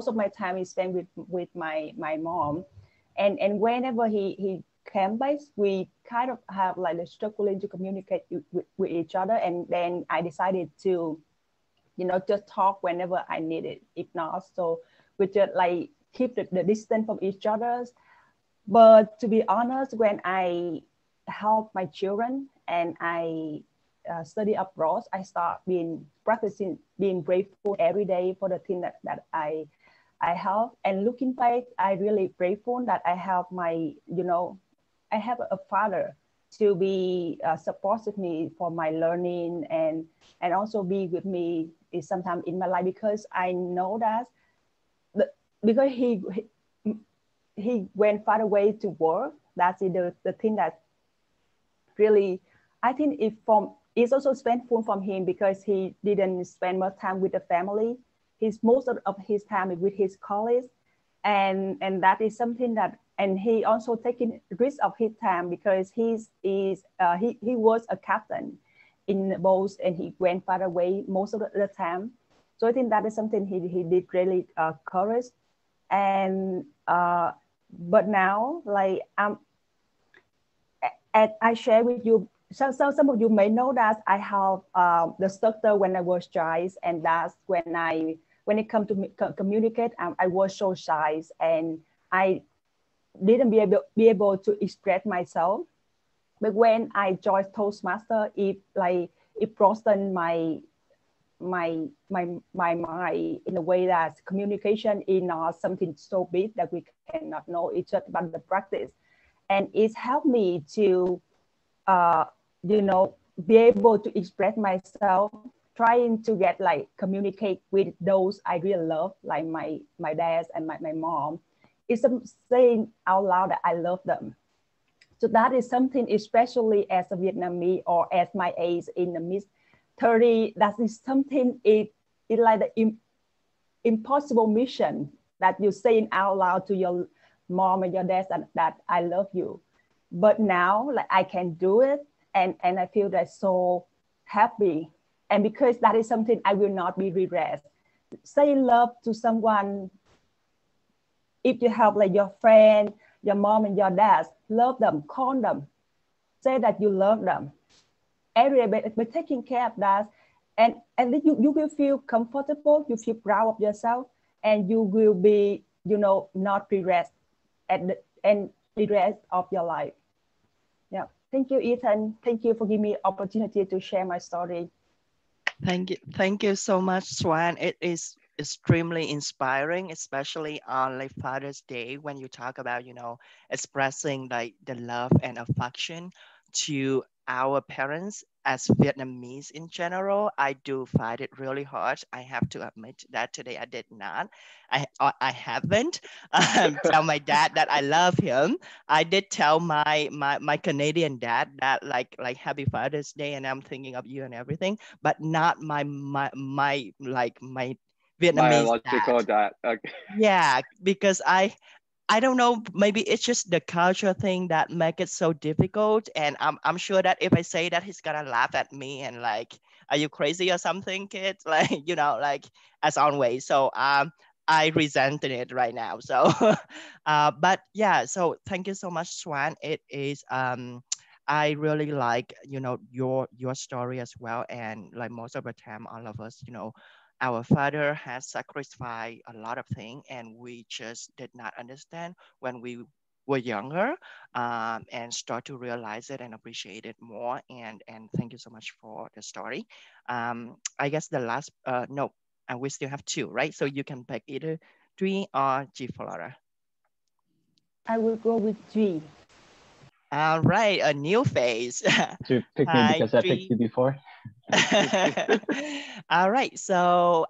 Speaker 8: of my time is spent with my mom, and whenever he came back, we kind of have like the struggling to communicate with each other. And then I decided to, you know, just talk whenever I need it. If not, so we just like keep the distance from each other. But to be honest, when I help my children and I study abroad, I start practicing being grateful every day for the thing that I have. And looking back, I really grateful that I have I have a father to be supportive me for my learning and also be with me is sometimes in my life, because I know that because he went far away to work. That's the thing that really, I think it's also painful from him, because he didn't spend much time with the family. Most of his time is with his colleagues, and that is something that, and he also taking risk of his time, because he was a captain in the boats, and he went far away most of the time. So I think that is something he did really courage. And but now, like I share with you, so some of you may know that I have the stutter when I was shy, and that's when it comes to communicate, I was so shy, and I didn't be able to express myself. But when I joined Toastmaster, it broadened my mind in a way that communication is not something so big that we cannot know. It's just about the practice, and it's helped me to be able to express myself, trying to get communicate with those I really love, like my dad and my mom. It's saying out loud that I love them. So that is something, especially as a Vietnamese or at my age in the mid 30, that is something, it's like the impossible mission that you're saying out loud to your mom and your dad that I love you. But now I can do it, and I feel that so happy. And because that is something I will not be regret. Say love to someone, if you have your friend, your mom and your dad, love them, call them, say that you love them. Every day, by taking care of that, and then you will feel comfortable, you feel proud of yourself, and you will be, not regret at the end the rest of your life. Yeah. Thank you, Ethan. Thank you for giving me opportunity to share my story.
Speaker 3: Thank you so much, Swan. It is extremely inspiring, especially on Father's Day, when you talk about, expressing the love and affection to our parents. As Vietnamese in general, I do find it really hard. I have to admit that today I did not. I haven't tell my dad that I love him. I did tell my Canadian dad that like Happy Father's Day, and I'm thinking of you and everything, but not my Vietnamese
Speaker 6: biological dad. Okay.
Speaker 3: Yeah, because I don't know, maybe it's just the culture thing that make it so difficult. And I'm sure that if I say that, he's gonna laugh at me and are you crazy or something, kid? As always. So I resented it right now. So but yeah, so thank you so much, Swan. It is I really like, your story as well. And most of the time, all of us, our father has sacrificed a lot of things, and we just did not understand when we were younger, and start to realize it and appreciate it more. And thank you so much for the story. I guess the last, no, and we still have two, right? So you can pick either Dri or G Flora.
Speaker 8: I will go with G.
Speaker 3: All right, a new face.
Speaker 7: To pick me because I picked you before.
Speaker 3: All right, so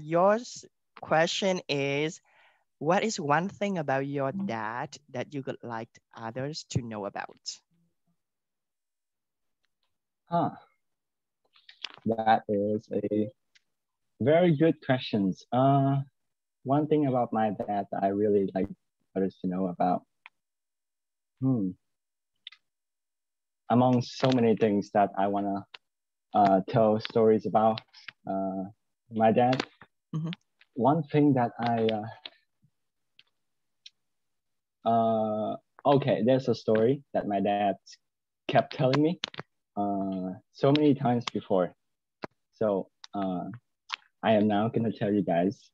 Speaker 3: your question is, what is one thing about your dad that you would like others to know about?
Speaker 7: That is a very good question. One thing about my dad that I really like others to know about. Among so many things that I wanna tell stories about my dad. Mm-hmm. One thing that okay, there's a story that my dad kept telling me so many times before. So I am now gonna tell you guys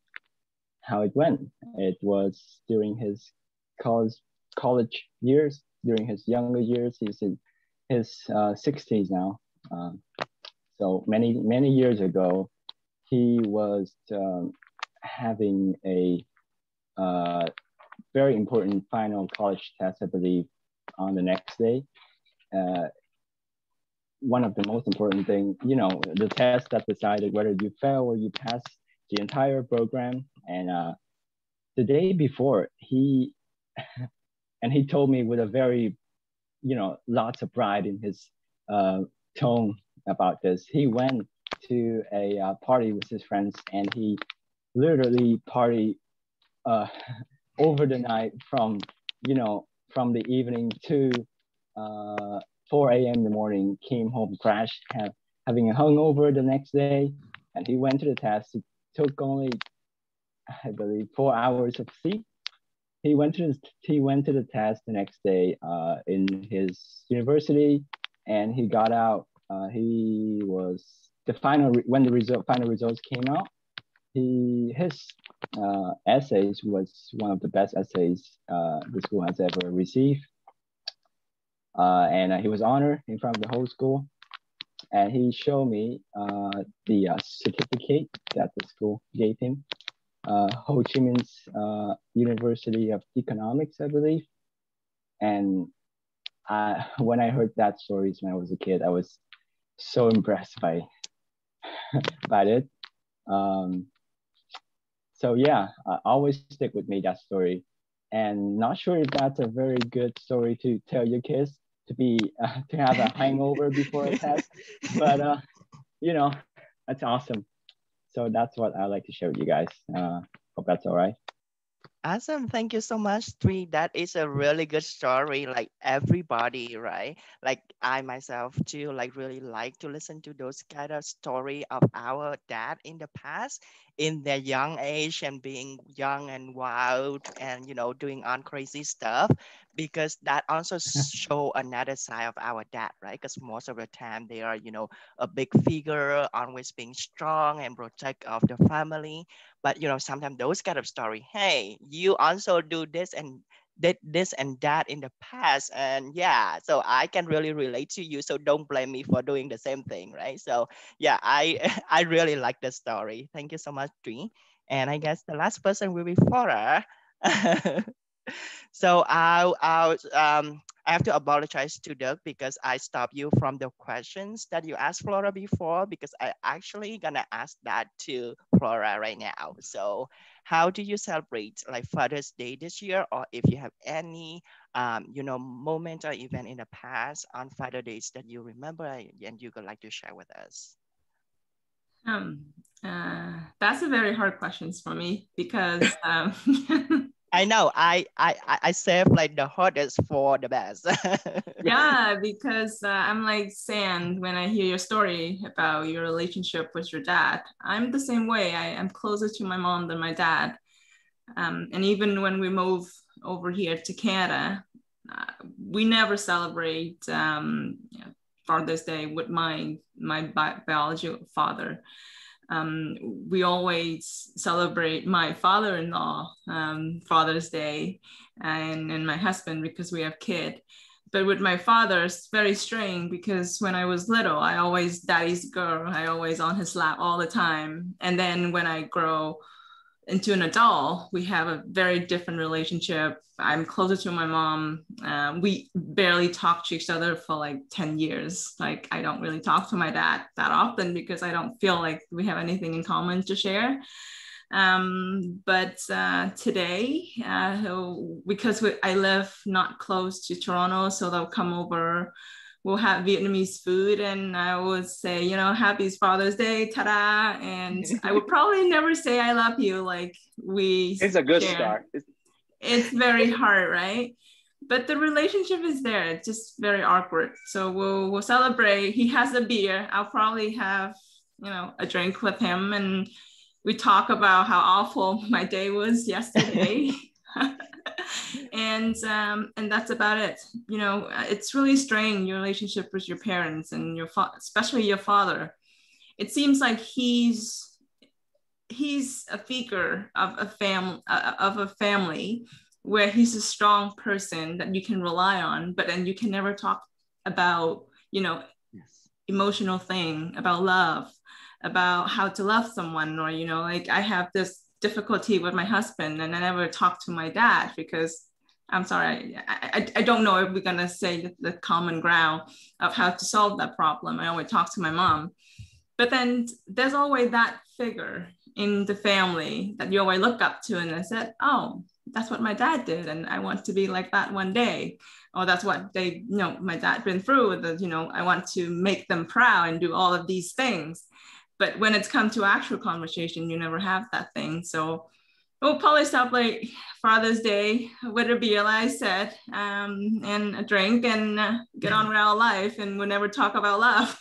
Speaker 7: how it went. It was during his college years, during his younger years. He's in his 60s now. So many years ago, he was having a very important final college test, I believe, on the next day. one of the most important thing, you know, the test that decided whether you fail or you pass the entire program. And the day before, he told me with a very, you know, lots of pride in his tone about this. He went to a party with his friends, and he literally party over the night from, you know, from the evening to 4 a.m. in the morning, came home, crashed, having a hangover the next day, and he went to the test. It took only, I believe, 4 hours of sleep. He went to the test the next day in his university, and he got out. He was the when the final results came out. His essays was one of the best essays the school has ever received. And he was honored in front of the whole school. And he showed me the certificate that the school gave him. Ho Chi Minh's University of Economics, I believe. And when I heard that stories when I was a kid, I was so impressed by it. So yeah, always stick with me, that story. And not sure if that's a very good story to tell your kids, to be to have a hangover before a test, but you know, that's awesome. So that's what I like to share with you guys. Hope that's all right.
Speaker 3: Awesome. Thank you so much, Tree. That is a really good story. Like everybody, right? Like I myself too, like really like to listen to those kind of story of our dad in the past, in their young age and being young and wild and, you know, doing on crazy stuff, because that also show another side of our dad, right? Because most of the time they are, you know, a big figure, always being strong and protect of the family. But you know, sometimes those kind of story, hey, you also do this and did this and that in the past, and yeah, so I can really relate to you. So don't blame me for doing the same thing, right? So yeah, I I really like the story. Thank you so much, Tree. And I guess the last person will be Flora. So I have to apologize to Doug because I stopped you from the questions that you asked Flora before, because I actually gonna ask that to Flora right now. So how do you celebrate like Father's Day this year, or if you have any you know, moment or event in the past on Father's Days that you remember and you would like to share with us?
Speaker 1: That's a very hard questions for me because
Speaker 3: I know I save like the hardest for the best.
Speaker 1: Yeah, because I'm like Sand when I hear your story about your relationship with your dad. I'm the same way. I am closer to my mom than my dad. And even when we move over here to Canada, we never celebrate you know, Father's Day with my biological father. We always celebrate my father-in-law Father's Day and my husband because we have kid. But with my father, it's very strange because when I was little, I always daddy's girl. I always on his lap all the time. And then when I grow into an adult, we have a very different relationship. I'm closer to my mom. We barely talk to each other for like 10 years. Like I don't really talk to my dad that often because I don't feel like we have anything in common to share. But today, because I live not close to Toronto, so they'll come over, we'll have Vietnamese food, and I would say, you know, happy Father's Day, ta-da. And I would probably never say I love you like we
Speaker 6: It's a good
Speaker 1: share.
Speaker 6: start.
Speaker 1: It's very hard, right? But the relationship is there. It's just very awkward. So we'll celebrate. He has a beer. I'll probably have, you know, a drink with him, and we talk about how awful my day was yesterday. And that's about it. You know, it's really strained, your relationship with your parents and especially your father. It seems like he's a figure of a family where he's a strong person that you can rely on, but then you can never talk about, you know,
Speaker 3: Yes.
Speaker 1: Emotional thing about love, about how to love someone, or, you know, like I have this difficulty with my husband and I never talk to my dad because I'm sorry, I don't know if we're gonna say the common ground of how to solve that problem. I always talk to my mom, but then there's always that figure in the family that you always look up to, and I said, oh, that's what my dad did, and I want to be like that one day. Or that's what they, you know, my dad been through. You know, I want to make them proud and do all of these things. But when it's come to actual conversation, you never have that thing. So we'll probably celebrate Father's Day with a beer, like I said, and a drink, and get on with our life, and we'll never talk about love.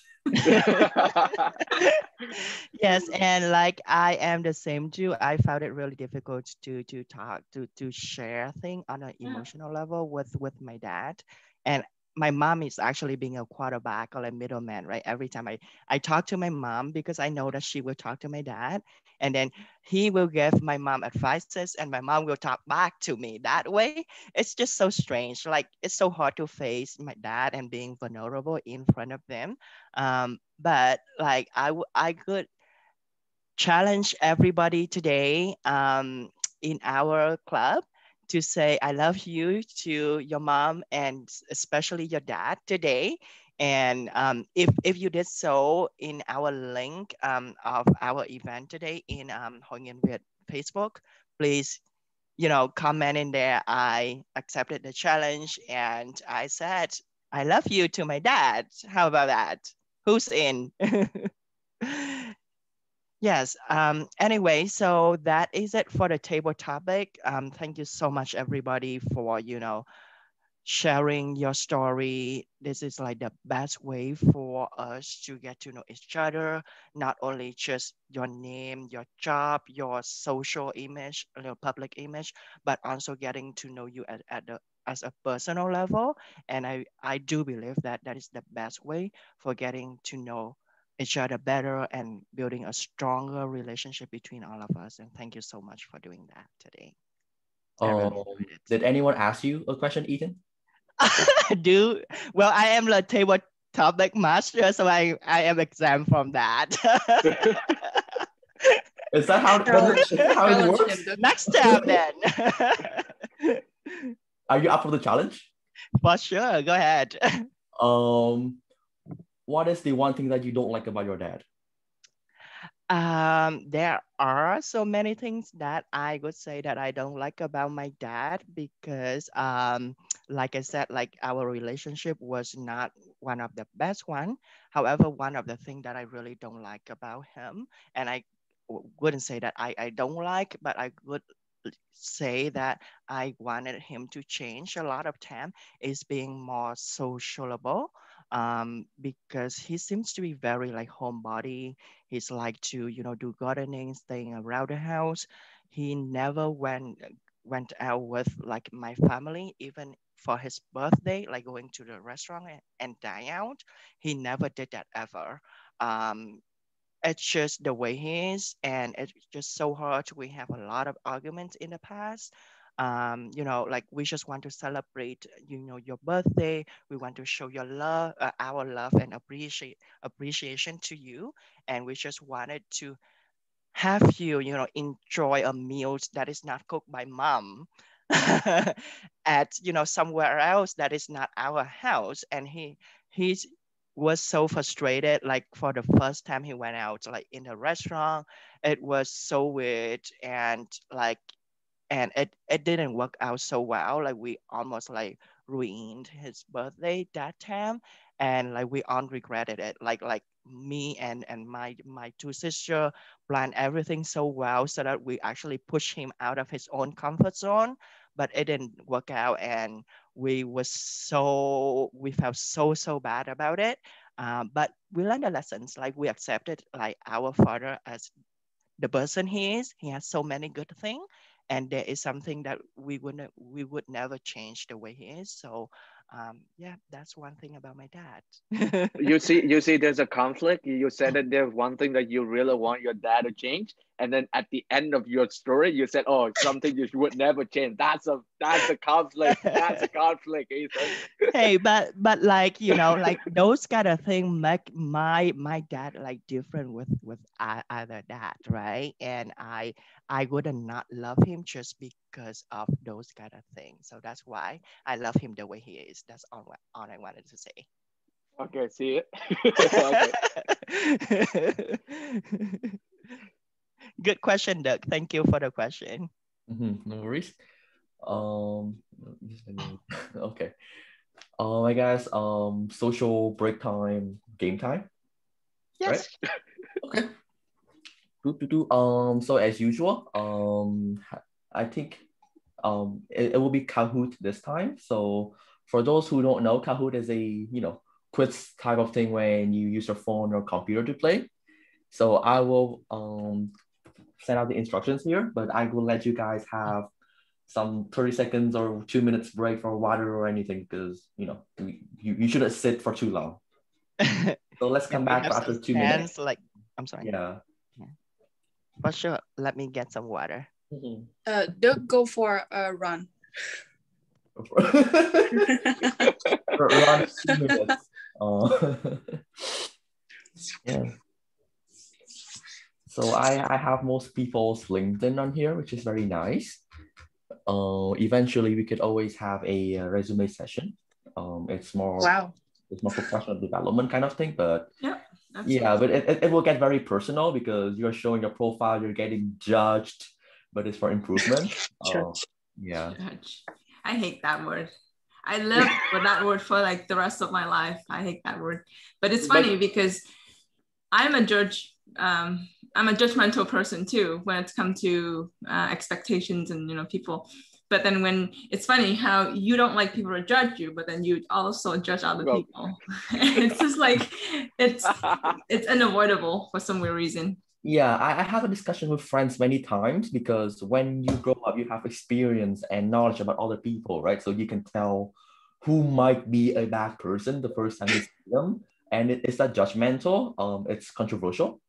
Speaker 3: Yes, and like I am the same too. I found it really difficult to talk to share things on an emotional level with my dad. And my mom is actually being a quarterback or a middleman, right? Every time I talk to my mom, because I know that she will talk to my dad, and then he will give my mom advices and my mom will talk back to me that way. It's just so strange. Like, it's so hard to face my dad and being vulnerable in front of them. But like I could challenge everybody today in our club to say I love you to your mom and especially your dad today. And if you did so in our link of our event today in Hội Nghị Việt Facebook, please, you know, comment in there. I accepted the challenge and I said, I love you to my dad. How about that? Who's in? Yes. Anyway, so that is it for the table topic. Thank you so much, everybody, for, you know, sharing your story. This is like the best way for us to get to know each other, not only just your name, your job, your social image, your public image, but also getting to know you as a personal level. And I do believe that that is the best way for getting to know each other better and building a stronger relationship between all of us. And thank you so much for doing that today.
Speaker 5: Did anyone ask you a question, Ethan?
Speaker 3: Well, I am the table topic master, so I am exempt from that.
Speaker 5: Is that how it works?
Speaker 3: Next time then.
Speaker 5: Are you up for the challenge?
Speaker 3: For sure, go ahead.
Speaker 5: What is the one thing that you don't like about your dad?
Speaker 3: There are so many things that I would say that I don't like about my dad because, like I said, like our relationship was not one of the best one. However, one of the things that I really don't like about him, and I wouldn't say that I don't like, but I would say that I wanted him to change a lot of time is being more sociable. Because he seems to be very like homebody. He's like to, you know, do gardening, staying around the house. He never went out with like my family, even for his birthday, like going to the restaurant and dine out. He never did that ever. It's just the way he is, and it's just so hard. We have a lot of arguments in the past. You know, like we just want to celebrate, you know, your birthday. We want to show your love, our love and appreciation to you. And we just wanted to have you, you know, enjoy a meal that is not cooked by mom at, you know, somewhere else that is not our house. And he's was so frustrated. Like for the first time he went out, like in a restaurant, it was so weird and like, and it didn't work out so well. Like we almost like ruined his birthday that time, and like we all regretted it. Like me and my two sisters planned everything so well so that we actually pushed him out of his own comfort zone, but it didn't work out, and we felt so bad about it. But we learned the lessons. Like we accepted like our father as the person he is. He has so many good things, and there is something that we would never change the way he is. So yeah, that's one thing about my dad.
Speaker 6: You see there's a conflict. You said that there's one thing that you really want your dad to change, and then at the end of your story you said, oh, something you would never change. That's a conflict. That's a conflict, Ethan.
Speaker 3: Hey, but like, you know, like those kind of things make my dad like different with either that, right? And I would not love him just because of those kind of things. So that's why I love him the way he is. That's all I wanted to say.
Speaker 6: Okay, see it. Okay.
Speaker 3: Good question, Doug. Thank you for the question.
Speaker 5: No worries. Okay. I guess social break time, game time.
Speaker 3: Yes.
Speaker 5: Right? Okay. So as usual, I think it will be Kahoot this time. So for those who don't know, Kahoot is a quiz type of thing when you use your phone or computer to play. So I will send out the instructions here, but I will let you guys have some 30 seconds or 2 minutes break for water or anything, because you shouldn't sit for too long. So let's come back after 2 minutes.
Speaker 3: Like, I'm sorry.
Speaker 5: Yeah.
Speaker 3: For sure. Let me get some water.
Speaker 2: Doug, go for a run.
Speaker 5: Run 2 minutes. Yeah. So I have most people's LinkedIn on here, which is very nice. Eventually we could always have a resume session. It's more professional development kind of thing, but yeah, but it will get very personal because you're showing your profile, you're getting judged, but it's for improvement. Yeah.
Speaker 1: Judge. I hate that word. I live with that word for like the rest of my life. I hate that word. But it's funny because I'm a judge. I'm a judgmental person too when it's come to expectations and people. But then when it's funny how you don't like people to judge you, but then you also judge other people. It's just like it's unavoidable for some weird reason.
Speaker 5: Yeah, I have a discussion with friends many times because when you grow up, you have experience and knowledge about other people, right? So you can tell who might be a bad person the first time you see them. And it's not judgmental, it's controversial.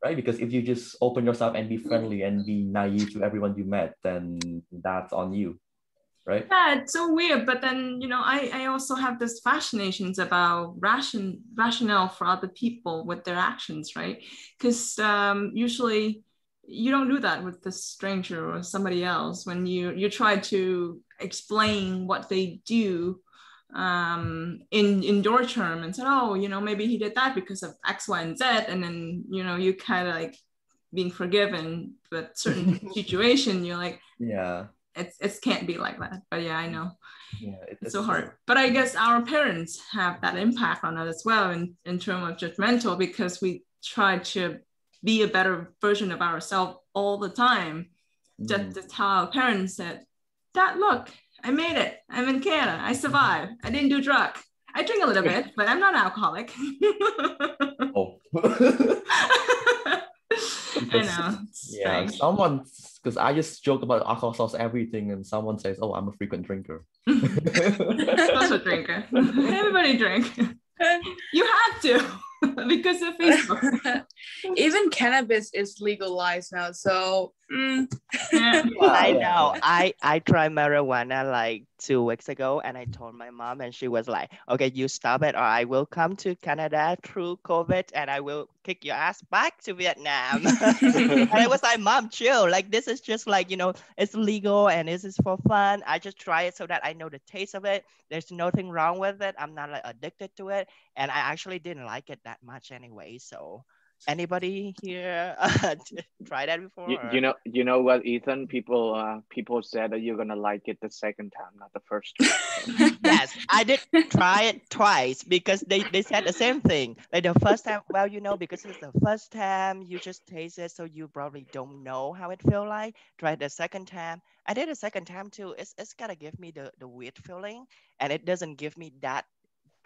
Speaker 5: Right? Because if you just open yourself and be friendly and be naive to everyone you met, then that's on you, right?
Speaker 1: Yeah, it's so weird. But then, I also have this fascinations about rationale for other people with their actions, right? Because usually you don't do that with the stranger or somebody else when you try to explain what they do in your term and said, oh, maybe he did that because of X, Y, and Z, and then you kind of like being forgiven, but certain situation you're like,
Speaker 5: yeah,
Speaker 1: it can't be like that. But yeah, I know.
Speaker 5: Yeah,
Speaker 1: it's so hard. But I guess our parents have that impact on us as well in terms of judgmental, because we try to be a better version of ourselves all the time. Just to tell our parents that, Dad, look, I made it. I'm in Canada. I survived. I didn't do drugs. I drink a little bit, but I'm not alcoholic.
Speaker 5: Oh.
Speaker 1: I know.
Speaker 5: Yeah, because I just joke about alcohol solves everything, and someone says, oh, I'm a frequent drinker.
Speaker 1: Also a drinker. Everybody drink. You have to. Because of Facebook.
Speaker 2: Even cannabis is legalized now, so
Speaker 3: I know. I tried marijuana like 2 weeks ago, and I told my mom, and she was like, okay, you stop it or I will come to Canada through COVID and I will kick your ass back to Vietnam. And I was like, Mom, chill, like this is just like, it's legal and this is for fun. I just try it so that I know the taste of it. There's nothing wrong with it. I'm not like addicted to it, and I actually didn't like it that much anyway. So anybody here try that before?
Speaker 6: You know what, Ethan? People said that you're gonna like it the second time, not the first time.
Speaker 3: Yes, I did try it twice because they said the same thing. Like the first time, well, because it's the first time, you just taste it, so you probably don't know how it feel like. Try the second time. I did the second time too. It's gotta give me the weird feeling, and it doesn't give me that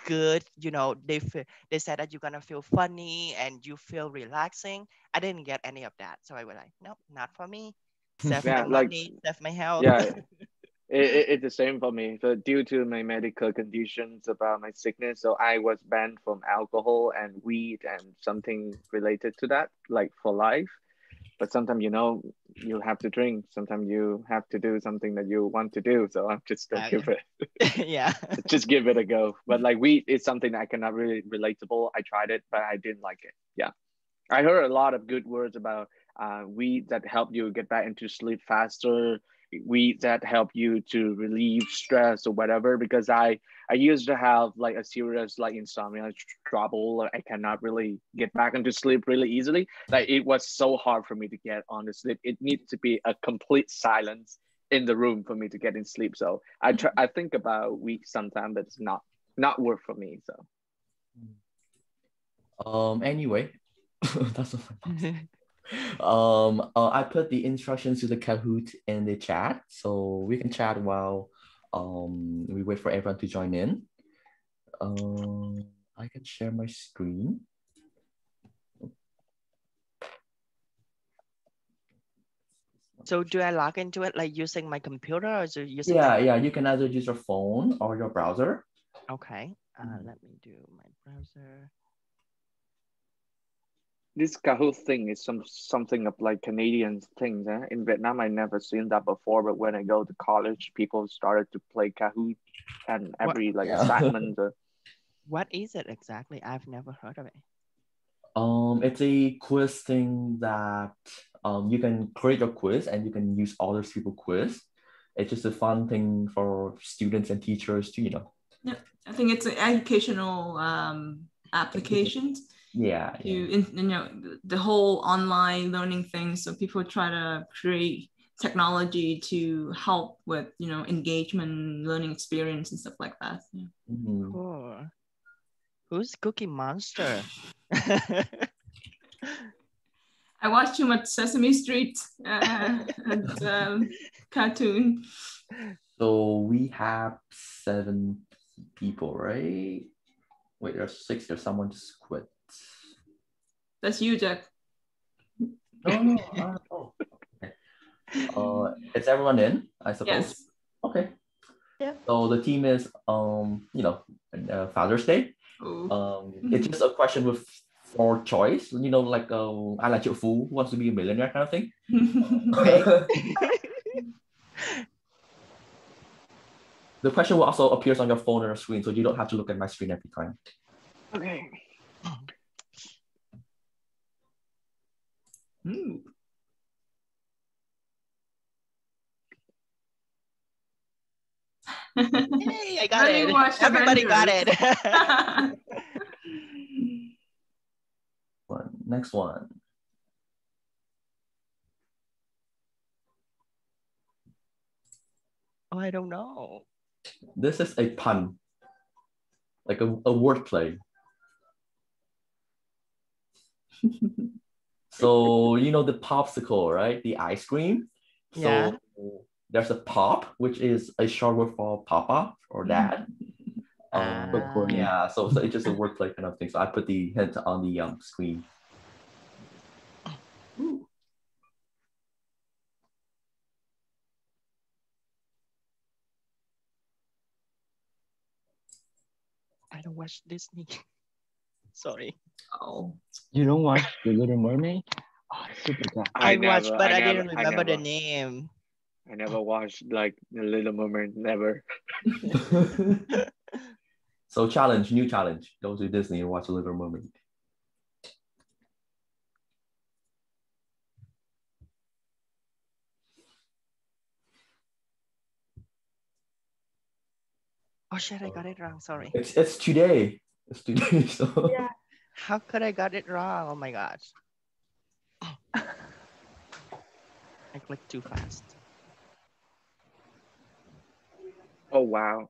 Speaker 3: good. They said that you're gonna feel funny and you feel relaxing. I didn't get any of that, so I was like, nope, not for me. Save my money, save my health.
Speaker 6: Yeah, it's the same for me. So due to my medical conditions about my sickness, so I was banned from alcohol and weed and something related to that, like for life. but sometimes, you know, you have to drink. Sometimes you have to do something that you want to do. So I'm just gonna give it,
Speaker 3: yeah,
Speaker 6: just give it a go. But like weed is something that I cannot really relatable. I tried it, but I didn't like it. Yeah, I heard a lot of good words about weed that help you get back into sleep faster. Weed that help you to relieve stress or whatever. Because I used to have like a serious like insomnia trouble. I cannot really get back into sleep really easily. Like it was so hard for me to get on the sleep. It needs to be a complete silence in the room for me to get in sleep. So I think about weed sometimes, but it's not work for me. So
Speaker 5: anyway, that's so funny. I put the instructions to the Kahoot in the chat, so we can chat while we wait for everyone to join in. I can share my screen.
Speaker 3: So do I log into it like using my computer or is it using
Speaker 5: yeah, you can either use your phone or your browser.
Speaker 3: Okay, let me do my browser.
Speaker 6: This Kahoot thing is something of like Canadian things. In Vietnam, I never seen that before. But when I go to college, people started to play Kahoot, and every like assignment.
Speaker 3: What is it exactly? I've never heard of it.
Speaker 5: It's a quiz thing that you can create your quiz and you can use other people's quiz. It's just a fun thing for students and teachers to, you know.
Speaker 1: Yeah, I think it's an educational applications.
Speaker 5: Yeah,
Speaker 1: you know, the whole online learning thing. So people try to create technology to help with, you know, engagement, learning experience and stuff like that. Yeah.
Speaker 5: Mm-hmm.
Speaker 3: Cool. Who's Cookie Monster?
Speaker 1: I watch too much Sesame Street and cartoon.
Speaker 5: So we have 7 people, right? Wait, there's 6. There's someone just quit.
Speaker 1: That's you, Jack.
Speaker 5: No. Okay. Is everyone in? I suppose.
Speaker 1: Yes.
Speaker 5: Okay.
Speaker 8: Yeah.
Speaker 5: So the team is you know, Father's Day. It's just a question with 4 choice. You know, like I like triệu phú, who wants to be a millionaire kind of thing.
Speaker 3: Okay.
Speaker 5: The question will also appears on your phone or your screen, so you don't have to look at my screen every time.
Speaker 6: Okay.
Speaker 3: Hey, I got it. Everybody got it.
Speaker 5: Next one.
Speaker 3: Oh, I don't know.
Speaker 5: This is a pun, like a wordplay. So you know the popsicle, right? The ice cream. So there's a pop, which is a short word for papa or dad. Yeah, so it's just a wordplay kind of thing. So I put the hint on the screen. Ooh.
Speaker 3: I don't watch Disney. Sorry.
Speaker 1: Oh.
Speaker 7: You don't watch The Little Mermaid? Oh, super good.
Speaker 3: I watched, but I didn't remember the name.
Speaker 6: I never watched like The Little Mermaid, never.
Speaker 5: So new challenge. Go to Disney and watch The Little Mermaid.
Speaker 3: Oh shit, I got it wrong, sorry.
Speaker 5: It's today. It's today, so.
Speaker 8: Yeah.
Speaker 3: How could I got it wrong? Oh my gosh. I clicked too fast.
Speaker 6: Oh, wow.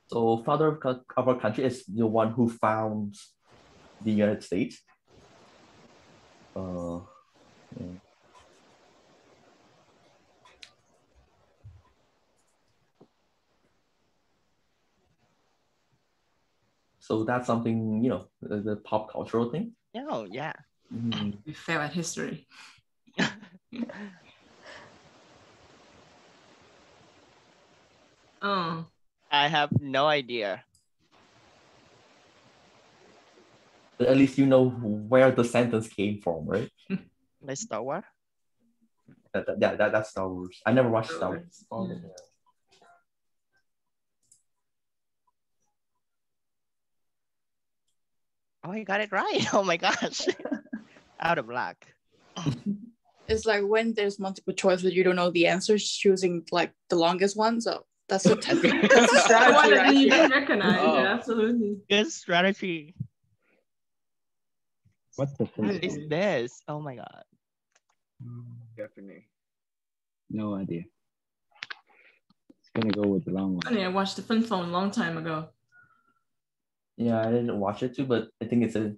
Speaker 5: So father of our country is the one who founds the United States. Yeah. So that's something, you know, the pop cultural thing.
Speaker 3: Oh, yeah.
Speaker 1: We fail at history. Oh.
Speaker 3: I have no idea.
Speaker 5: But at least you know where the sentence came from, right?
Speaker 3: Like Star Wars?
Speaker 5: That's Star Wars. I never watched Star Wars. Oh, yeah.
Speaker 3: Oh, I got it right. Oh my gosh. Out of luck.
Speaker 2: It's like when there's multiple choice, but you don't know the answers, choosing like the longest one. So that's a strategy.
Speaker 1: The one that
Speaker 2: right
Speaker 1: you
Speaker 2: here.
Speaker 1: didn't recognize.
Speaker 6: Oh.
Speaker 1: Yeah, absolutely.
Speaker 3: Good strategy.
Speaker 7: What's the
Speaker 3: What is
Speaker 7: first?
Speaker 3: this? Oh my god.
Speaker 6: Definitely.
Speaker 7: No idea. It's gonna go with the long one.
Speaker 1: Funny, I watched the Flint Phone a long time ago.
Speaker 5: Yeah, I didn't watch it too, but I think it's a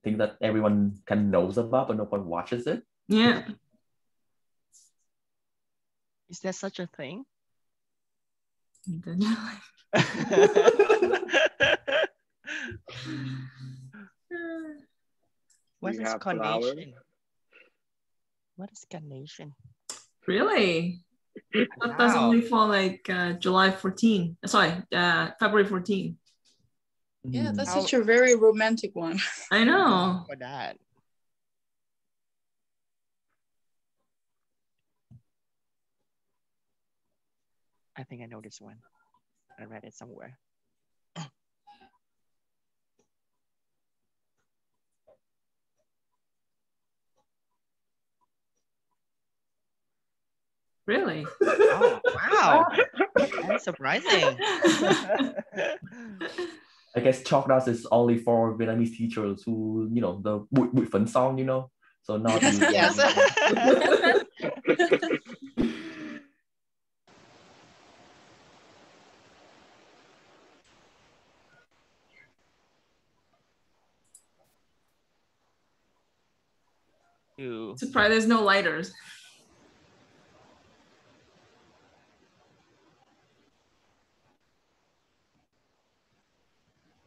Speaker 5: thing that everyone kind of knows about, but no one watches it.
Speaker 1: Yeah.
Speaker 3: Is there such a thing? What
Speaker 6: We
Speaker 3: is
Speaker 6: have
Speaker 3: carnation? What is carnation?
Speaker 1: Really? That does
Speaker 3: Wow.
Speaker 1: only for like July 14. Sorry, February 14.
Speaker 2: Yeah, that's
Speaker 3: How-
Speaker 2: such a very romantic one.
Speaker 1: I know.
Speaker 3: For that. I think I know this one. I read it somewhere.
Speaker 1: Really?
Speaker 3: Oh, wow. That's surprising.
Speaker 5: I guess Chalk Dance is only for Vietnamese teachers who, you know, the Bụi Phấn song, you know, so not you.
Speaker 3: Yes. Ew.
Speaker 1: Surprised there's no lighters.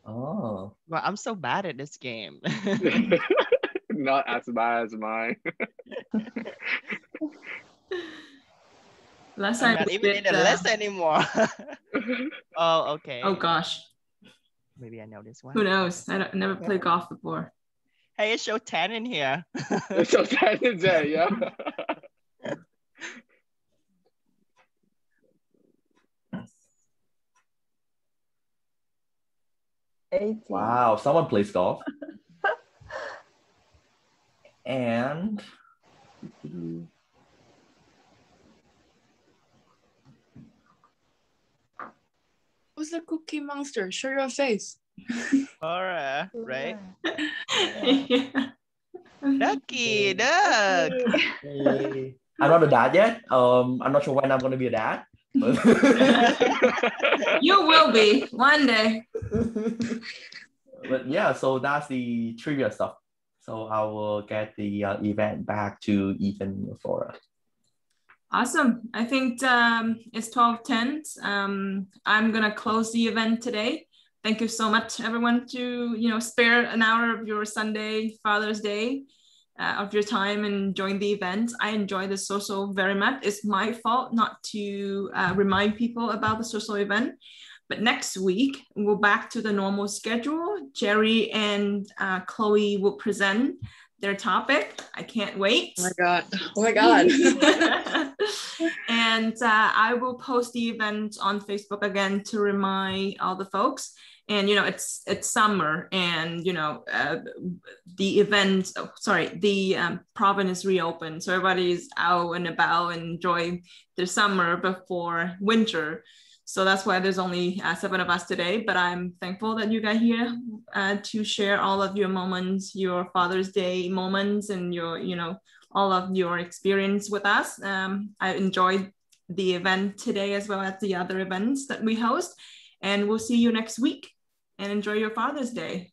Speaker 5: Oh.
Speaker 3: Well, I'm so bad at this game.
Speaker 6: Not as bad as mine.
Speaker 1: Last
Speaker 3: I'm
Speaker 1: time
Speaker 3: not
Speaker 1: we
Speaker 3: even
Speaker 1: did,
Speaker 3: in the list anymore. Oh, okay.
Speaker 1: Oh gosh,
Speaker 3: Maybe I know this one.
Speaker 1: who knows? I never played golf before.
Speaker 3: Hey, it showed 10 in here.
Speaker 6: So that is it, yeah.
Speaker 5: Wow, someone plays golf. And
Speaker 2: Who's the Cookie Monster? Show your face.
Speaker 3: Alright, right?
Speaker 1: Yeah.
Speaker 3: Ducky, duck.
Speaker 5: hey, I'm not a dad yet. I'm not sure when I'm gonna be a dad. But
Speaker 1: You will be one day.
Speaker 5: but yeah, so that's the trivia stuff. So I will get the event back to Ethan and Flora.
Speaker 1: Awesome. I think it's 12:10. I'm gonna close the event today. Thank you so much, everyone, to spare an hour of your Sunday, Father's Day, of your time and join the event. I enjoy the social very much. It's my fault not to remind people about the social event. But next week, we'll back to the normal schedule. Jerry and Chloe will present their topic. I can't wait.
Speaker 2: Oh my God. Oh my God.
Speaker 1: And I will post the event on Facebook again to remind all the folks. And it's summer, and the event. The province is reopened, so everybody's out and about and enjoy their summer before winter. So that's why there's only 7 of us today. But I'm thankful that you got here to share all of your moments, your Father's Day moments, and your all of your experience with us. I enjoyed the event today as well as the other events that we host. And we'll see you next week. And enjoy your Father's Day.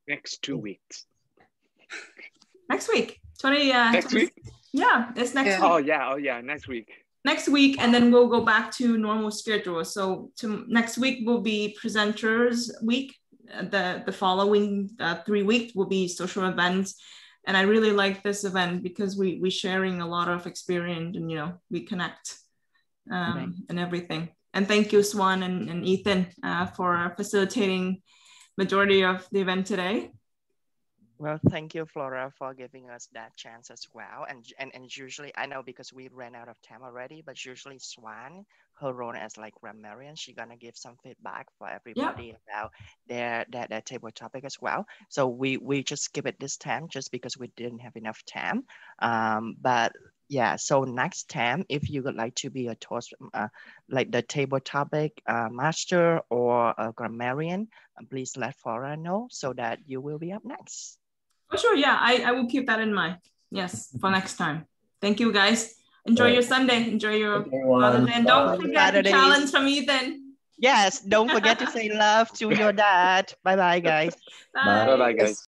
Speaker 6: Next 2 weeks.
Speaker 1: Next week.
Speaker 6: Next week?
Speaker 1: Yeah, it's next week.
Speaker 6: Oh yeah, next week.
Speaker 1: Next week, and then we'll go back to normal schedule. So next week will be presenters week. The following 3 weeks will be social events. And I really like this event because we sharing a lot of experience, and we connect and everything. And thank you, Swan and Ethan, for facilitating majority of the event today.
Speaker 3: Well, thank you, Flora, for giving us that chance as well. And usually, I know because we ran out of time already, but usually Swan, her role as like grammarian, she's gonna give some feedback for everybody about their table topic as well. So we just skip it this time just because we didn't have enough time. But yeah, so next time, if you would like to be a toast, like the table topic master or a grammarian, please let Flora know so that you will be up next.
Speaker 1: Oh, sure. Yeah, I will keep that in mind. Yes, for next time. Thank you, guys. Enjoy your Sunday. Enjoy your Father's Day. And don't forget the challenge from Ethan.
Speaker 3: Yes, don't forget to say love to your dad. Bye-bye, guys.
Speaker 1: Bye.
Speaker 6: Bye-bye, guys.